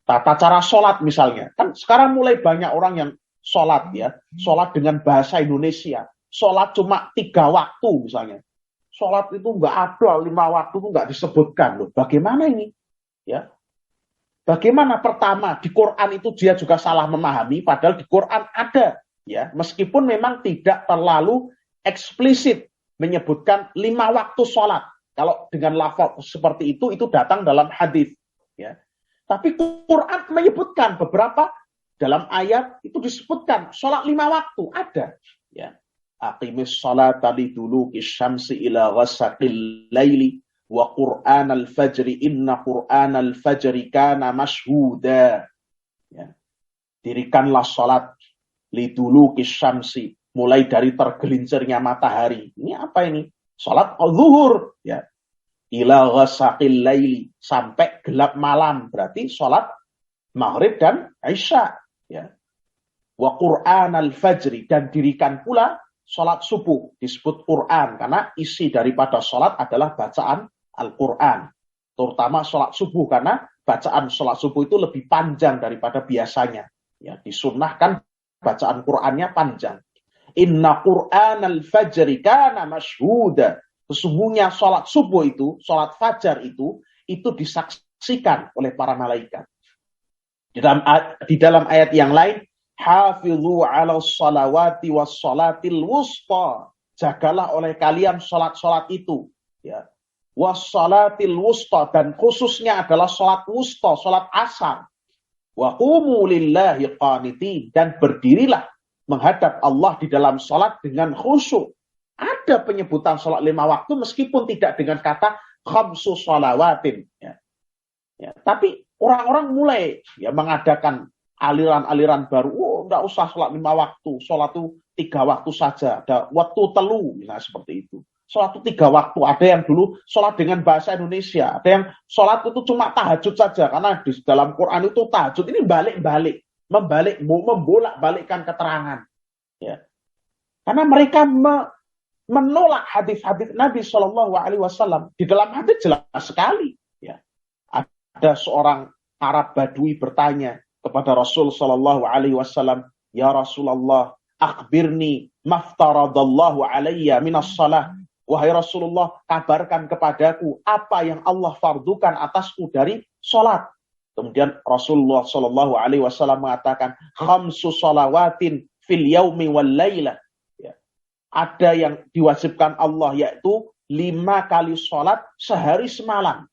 Tata cara sholat misalnya, kan sekarang mulai banyak orang yang sholat, ya, sholat dengan bahasa Indonesia, sholat cuma 3 waktu misalnya, sholat itu nggak ada 5 waktu itu nggak disebutkan loh. Bagaimana ini? Ya, bagaimana? Pertama, di Quran itu dia juga salah memahami, padahal di Quran ada. Ya, meskipun memang tidak terlalu eksplisit menyebutkan 5 waktu sholat. Kalau dengan lafaz seperti itu datang dalam hadis. Ya. Tapi Quran menyebutkan beberapa dalam ayat itu disebutkan sholat 5 waktu ada. Ya. Aqimis sholata liduluki syamsi ila ghasaqil laili wa qur'anal fajri inna qur'anal fajri kana mashhuda. Ya. Dirikanlah sholat liduluki syamsi, mulai dari tergelincirnya matahari. Ini apa ini? Sholat zuhur. Ya. Ila ghasaqil laili, sampai gelap malam. Berarti sholat maghrib dan isya. Ya. Wa Qur'anal fajri, dan dirikan pula sholat subuh. Disebut Quran karena isi daripada sholat adalah bacaan Al-Quran. Terutama sholat subuh karena bacaan sholat subuh itu lebih panjang daripada biasanya. Ya, disunnahkan bacaan Qurannya panjang. Inna Qur'anal fajri kana mashhuda. Sesungguhnya sholat subuh itu, sholat fajar itu disaksikan oleh para malaikat. Di dalam ayat yang lain, hafidhu 'ala sholawati was sholatil wusta. Jagalah oleh kalian sholat-sholat itu, ya. Was sholatil wusta, dan khususnya adalah sholat wusta, sholat asar. Wa qumu lillahi qanitin, dan berdirilah menghadap Allah di dalam sholat dengan khusyuk. Ada penyebutan sholat 5 waktu meskipun tidak dengan kata khamsu sholawatin, ya. Ya, tapi orang-orang mulai ya mengadakan aliran-aliran baru. Enggak usah sholat 5 waktu, sholat itu 3 waktu saja. Ada waktu telu, nah seperti itu. Sholat itu 3 waktu. Ada yang dulu sholat dengan bahasa Indonesia. Ada yang sholat itu cuma tahajud saja. Karena di dalam Quran itu tahajud ini balik-balik. Membolak-balikkan keterangan. Ya. Karena mereka menolak hadis-hadis Nabi SAW. Di dalam hadis jelas sekali. Ya. Ada seorang Arab Badui bertanya kepada Rasul SAW, ya Rasulullah, akhbirni maftaradallahu alayya minas salah. Wahai Rasulullah, kabarkan kepadaku apa yang Allah fardukan atasku dari salat. Kemudian Rasulullah SAW mengatakan, khamsu salawatin fil yaumi wal laylah. Ya. Ada yang diwajibkan Allah, yaitu 5 kali salat sehari semalam.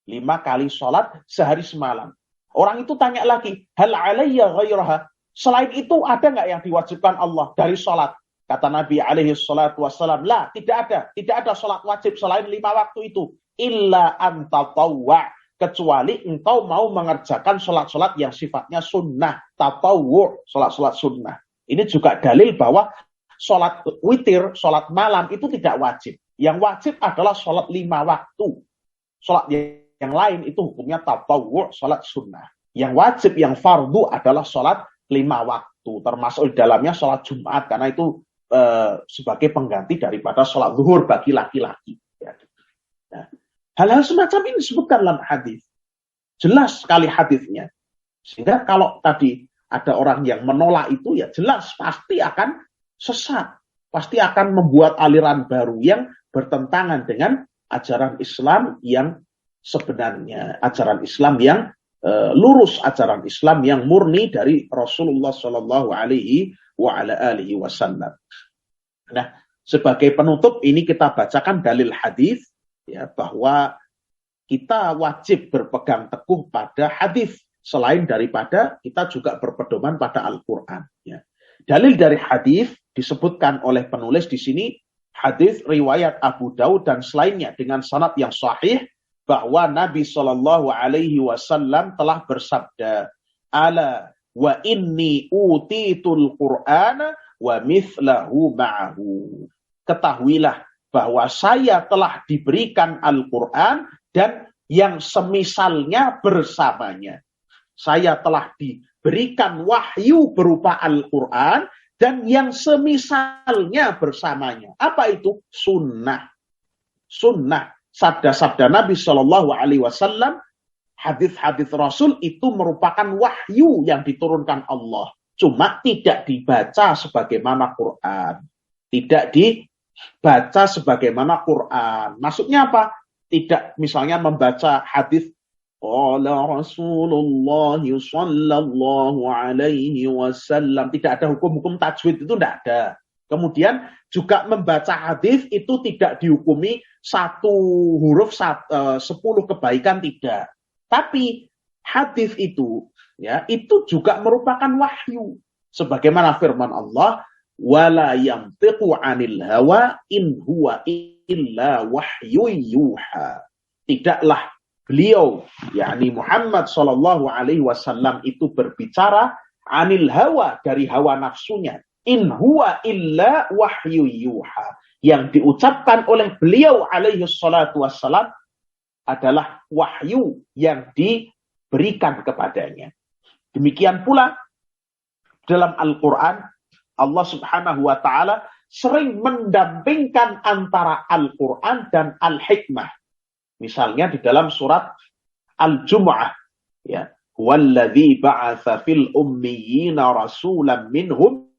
5 kali sholat sehari semalam. Orang itu tanya lagi, hal alayya ghairaha? Selain itu ada nggak yang diwajibkan Allah dari sholat? Kata Nabi alaihi salatu wassalam, la, tidak ada. Tidak ada sholat wajib selain 5 waktu itu. Illa antatawwa, kecuali engkau mau mengerjakan sholat-sholat yang sifatnya sunnah. Tatawwu, sholat-sholat sunnah. Ini juga dalil bahwa sholat witir, sholat malam itu tidak wajib. Yang wajib adalah sholat 5 waktu. Sholat yang lain itu hukumnya tatawwu', sholat sunnah. Yang wajib, yang fardu adalah sholat 5 waktu. Termasuk di dalamnya sholat Jumat. Karena itu sebagai pengganti daripada sholat zuhur bagi laki-laki. Ya. Nah, hal-hal semacam ini disebutkan dalam hadis. Jelas sekali hadisnya. Sehingga kalau tadi ada orang yang menolak itu, ya jelas pasti akan sesat. Pasti akan membuat aliran baru yang bertentangan dengan ajaran Islam yang sebenarnya, ajaran Islam yang lurus, ajaran Islam yang murni dari Rasulullah Shallallahu Alaihi Wasallam. Nah, sebagai penutup ini kita bacakan dalil hadis, ya, bahwa kita wajib berpegang teguh pada hadis selain daripada kita juga berpedoman pada Al-Quran. Ya. Dalil dari hadis disebutkan oleh penulis di sini, hadis riwayat Abu Daud dan selainnya dengan sanad yang sahih, bahwa Nabi Shallallahu Alaihi Wasallam telah bersabda, ala wa inni utitul Qur'ana wa mithlahu ma'ahu. Ketahuilah bahwa saya telah diberikan Al-Quran dan yang semisalnya bersamanya. Saya telah diberikan wahyu berupa Al-Quran dan yang semisalnya bersamanya. Apa itu? Sunnah. Sunnah. Sabda-sabda Nabi Shallallahu Alaihi Wasallam, hadis-hadis Rasul itu merupakan wahyu yang diturunkan Allah. Cuma tidak dibaca sebagaimana Quran. Tidak dibaca sebagaimana Quran. Maksudnya apa? Tidak misalnya membaca hadis qala Rasulullah sallallahu alaihi wasallam. Tidak ada hukum-hukum tajwid, itu tidak ada. Kemudian juga membaca hadis itu tidak dihukumi 1 huruf 10 kebaikan, tidak. Tapi hadis itu, ya, itu juga merupakan wahyu. Sebagaimana firman Allah, wala yantiqu 'anil hawa in huwa illa wahyu yuha. Tidaklah beliau, yakni Muhammad sallallahu alaihi wasallam itu berbicara 'anil hawa, dari hawa nafsunya. In huwa illa wahyu yuha. Yang diucapkan oleh beliau alaihi salatu wassalam adalah wahyu yang diberikan kepadanya. Demikian pula dalam Al-Quran, Allah subhanahu wa ta'ala sering mendampingkan antara Al-Quran dan Al-Hikmah. Misalnya di dalam surat Al-Jumu'ah, ya, "Walladzi ba'atsa fil ummiyina rasulan minhum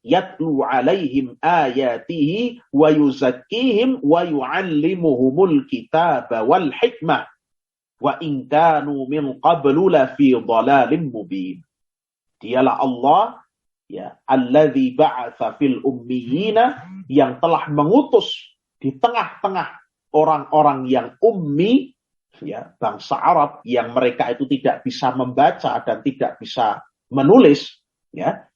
yatlu 'alaihim ayatihi wa yuzakkihim wa yu'allimuhumul kitaba wal hikmah wa in kanu min qablu la fi dhalalim mubin." Dialah Allah, ya, alladzi ba'atsa fil ummiyina, yang telah mengutus di tengah-tengah orang-orang yang ummi, ya, bangsa Arab yang mereka itu tidak bisa membaca dan tidak bisa menulis, ya,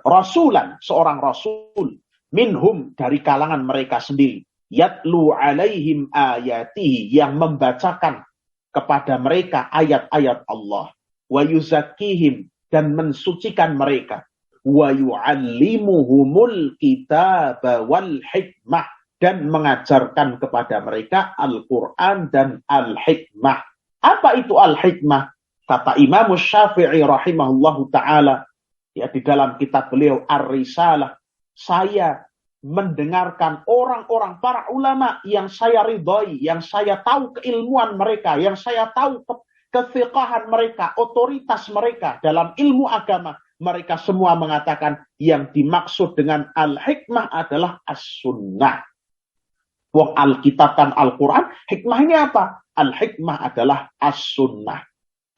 rasulan, seorang rasul, minhum, dari kalangan mereka sendiri, yatlu alaihim ayatihi, yang membacakan kepada mereka ayat-ayat Allah, wa yuzakkihim, dan mensucikan mereka, wa yu'allimuhumul kitaba wal hikmah, dan mengajarkan kepada mereka Al-Quran dan Al-Hikmah. Apa itu Al-Hikmah? Kata Imam Syafi'i rahimahullahu ta'ala, ya, di dalam kitab beliau Ar-Risalah, saya mendengarkan orang-orang, para ulama yang saya ridhoi, yang saya tahu keilmuan mereka, yang saya tahu kefiqahan mereka, otoritas mereka dalam ilmu agama. Mereka semua mengatakan yang dimaksud dengan Al-Hikmah adalah As-Sunnah. Wong Alkitab kan Al-Quran, hikmahnya apa? Al-Hikmah adalah As-Sunnah.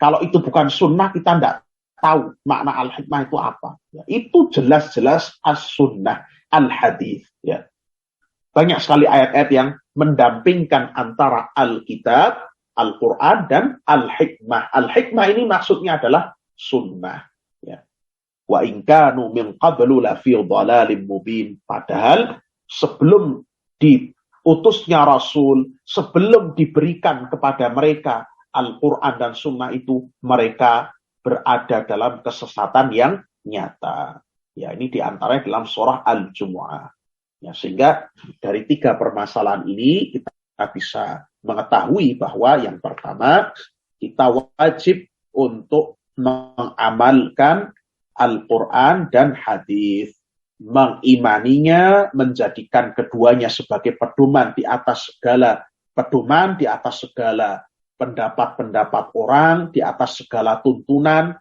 Kalau itu bukan sunnah, kita tidak tahu makna Al-Hikmah itu apa. Ya, itu jelas-jelas As-Sunnah, Al-Hadis. Ya. Banyak sekali ayat-ayat yang mendampingkan antara Alkitab, Al-Quran, dan Al-Hikmah. Al-Hikmah ini maksudnya adalah sunnah. Ya. Wa in kanu min qablu la fi dhalalim mubin. Padahal sebelum diutusnya Rasul, sebelum diberikan kepada mereka Al-Quran dan Sunnah itu, mereka berada dalam kesesatan yang nyata. Ya, ini diantaranya dalam surah Al-Jumu'ah. Ya, sehingga dari tiga permasalahan ini kita bisa mengetahui bahwa yang pertama, kita wajib untuk mengamalkan Al-Quran dan hadis. Mengimaninya, menjadikan keduanya sebagai pedoman di atas segala pedoman, di atas segala pendapat-pendapat orang, di atas segala tuntunan.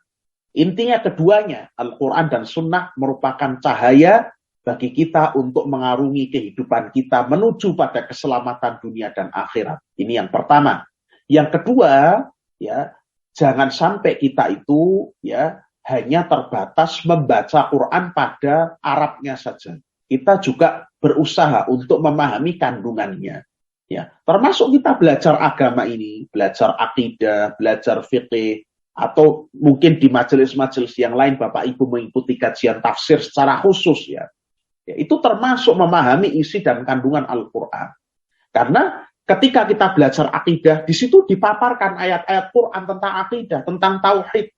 Intinya keduanya, Al-Quran dan Sunnah, merupakan cahaya bagi kita untuk mengarungi kehidupan kita menuju pada keselamatan dunia dan akhirat. Ini yang pertama. Yang kedua, ya, jangan sampai kita itu, ya, hanya terbatas membaca Quran pada Arabnya saja. Kita juga berusaha untuk memahami kandungannya. Ya, termasuk kita belajar agama ini, belajar akidah, belajar fikih, atau mungkin di majelis-majelis yang lain Bapak Ibu mengikuti kajian tafsir secara khusus, ya. Ya, itu termasuk memahami isi dan kandungan Al-Quran. Karena ketika kita belajar akidah, di situ dipaparkan ayat-ayat Quran tentang akidah, tentang tauhid.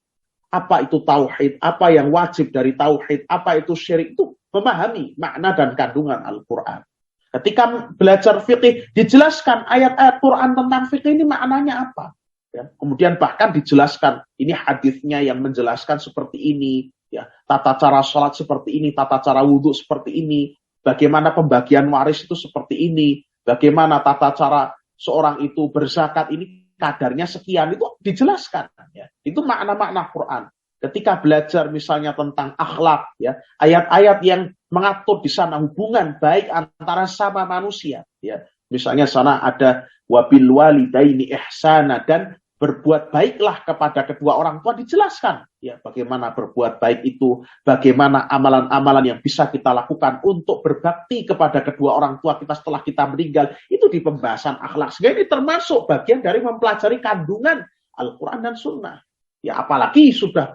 Apa itu tauhid, apa yang wajib dari tauhid, apa itu syirik, itu memahami makna dan kandungan Al-Quran. Ketika belajar fikih, dijelaskan ayat-ayat Quran tentang fikih ini maknanya apa. Ya, kemudian bahkan dijelaskan, ini hadisnya yang menjelaskan seperti ini, ya, tata cara sholat seperti ini, tata cara wudhu seperti ini, bagaimana pembagian waris itu seperti ini, bagaimana tata cara seorang itu berzakat ini, kadarnya sekian, itu dijelaskan. Ya. Itu makna-makna Quran. Ketika belajar misalnya tentang akhlak, ya, ayat-ayat yang mengatur di sana hubungan baik antara sama manusia. Ya. Misalnya sana ada wabil walidaini ihsana, dan berbuat baiklah kepada kedua orang tua, dijelaskan. Ya, bagaimana berbuat baik itu, bagaimana amalan-amalan yang bisa kita lakukan untuk berbakti kepada kedua orang tua kita setelah kita meninggal, itu di pembahasan akhlak. Sehingga ini termasuk bagian dari mempelajari kandungan Al-Quran dan Sunnah. Ya apalagi sudah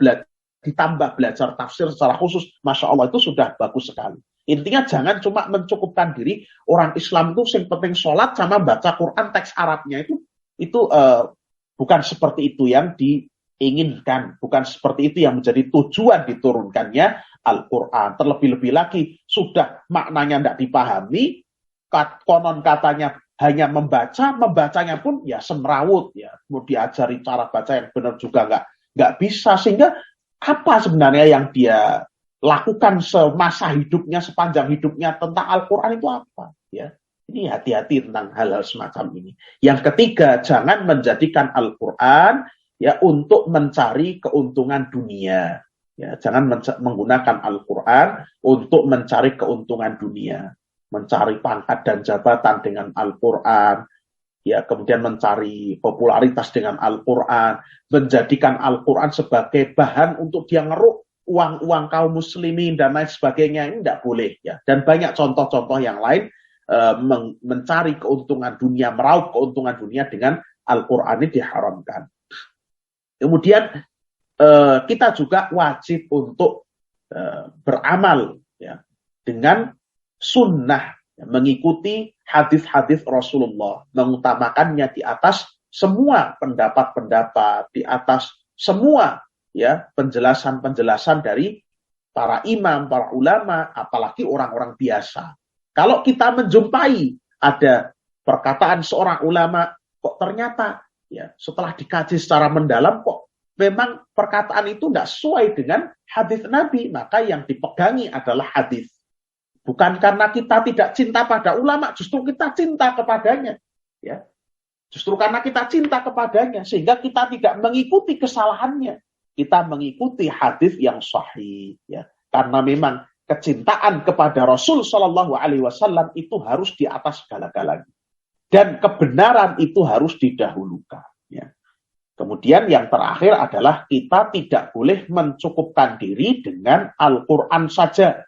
ditambah belajar tafsir secara khusus, Masya Allah itu sudah bagus sekali. Intinya jangan cuma mencukupkan diri orang Islam itu yang penting sholat sama baca Quran teks Arabnya itu bukan seperti itu yang diinginkan, bukan seperti itu yang menjadi tujuan diturunkannya Al-Quran. Terlebih-lebih lagi sudah maknanya tidak dipahami, konon katanya hanya membacanya pun ya semrawut, ya mau diajari cara baca yang benar juga nggak bisa, sehingga apa sebenarnya yang dia lakukan semasa hidupnya, sepanjang hidupnya tentang Al-Quran itu apa? Ya, ini hati-hati tentang hal-hal semacam ini. Yang ketiga, jangan menjadikan Al-Quran ya untuk mencari keuntungan dunia. Ya, jangan menggunakan Al-Quran untuk mencari keuntungan dunia, mencari pangkat dan jabatan dengan Al-Quran, ya kemudian mencari popularitas dengan Al-Quran, menjadikan Al-Quran sebagai bahan untuk dia ngeruk uang-uang kaum muslimin dan lain sebagainya, ini tidak boleh ya. Dan banyak contoh-contoh yang lain mencari keuntungan dunia, meraup keuntungan dunia dengan Al-Quran ini diharamkan. Kemudian kita juga wajib untuk beramal ya dengan sunnah, ya, mengikuti hadis-hadis Rasulullah, mengutamakannya di atas semua pendapat-pendapat, di atas semua ya penjelasan-penjelasan dari para imam, para ulama, apalagi orang-orang biasa. Kalau kita menjumpai ada perkataan seorang ulama, kok ternyata ya setelah dikaji secara mendalam kok memang perkataan itu tidak sesuai dengan hadis Nabi, maka yang dipegangi adalah hadis. Bukan karena kita tidak cinta pada ulama, justru kita cinta kepadanya. Ya, justru karena kita cinta kepadanya, sehingga kita tidak mengikuti kesalahannya. Kita mengikuti hadis yang sahih. Ya, karena memang kecintaan kepada Rasul Shallallahu Alaihi Wasallam itu harus di atas segala-galanya. Dan kebenaran itu harus didahulukan. Ya. Kemudian yang terakhir adalah kita tidak boleh mencukupkan diri dengan Al-Quran saja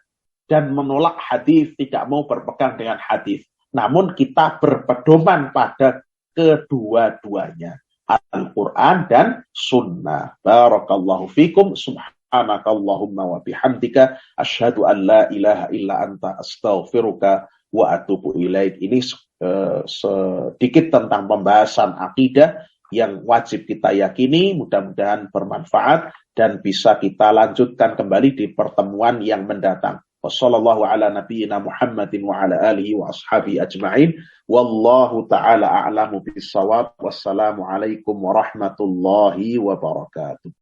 dan menolak hadis, tidak mau berpegang dengan hadis. Namun kita berpedoman pada kedua-duanya, Al-Quran dan Sunnah. Barakallahu fikum, subhanakallahumma wa bihamdika, asyhadu an la ilaha illa anta astaghfiruka wa atubu ilaik. Ini sedikit tentang pembahasan akidah yang wajib kita yakini, mudah-mudahan bermanfaat dan bisa kita lanjutkan kembali di pertemuan yang mendatang. Wassallallahu ala nabiyyina Muhammadin wa ala alihi wa ashabihi ajma'in. Wallahu ta'ala a'lamu bis-shawab. Wassalamu alaikum warahmatullahi wabarakatuh.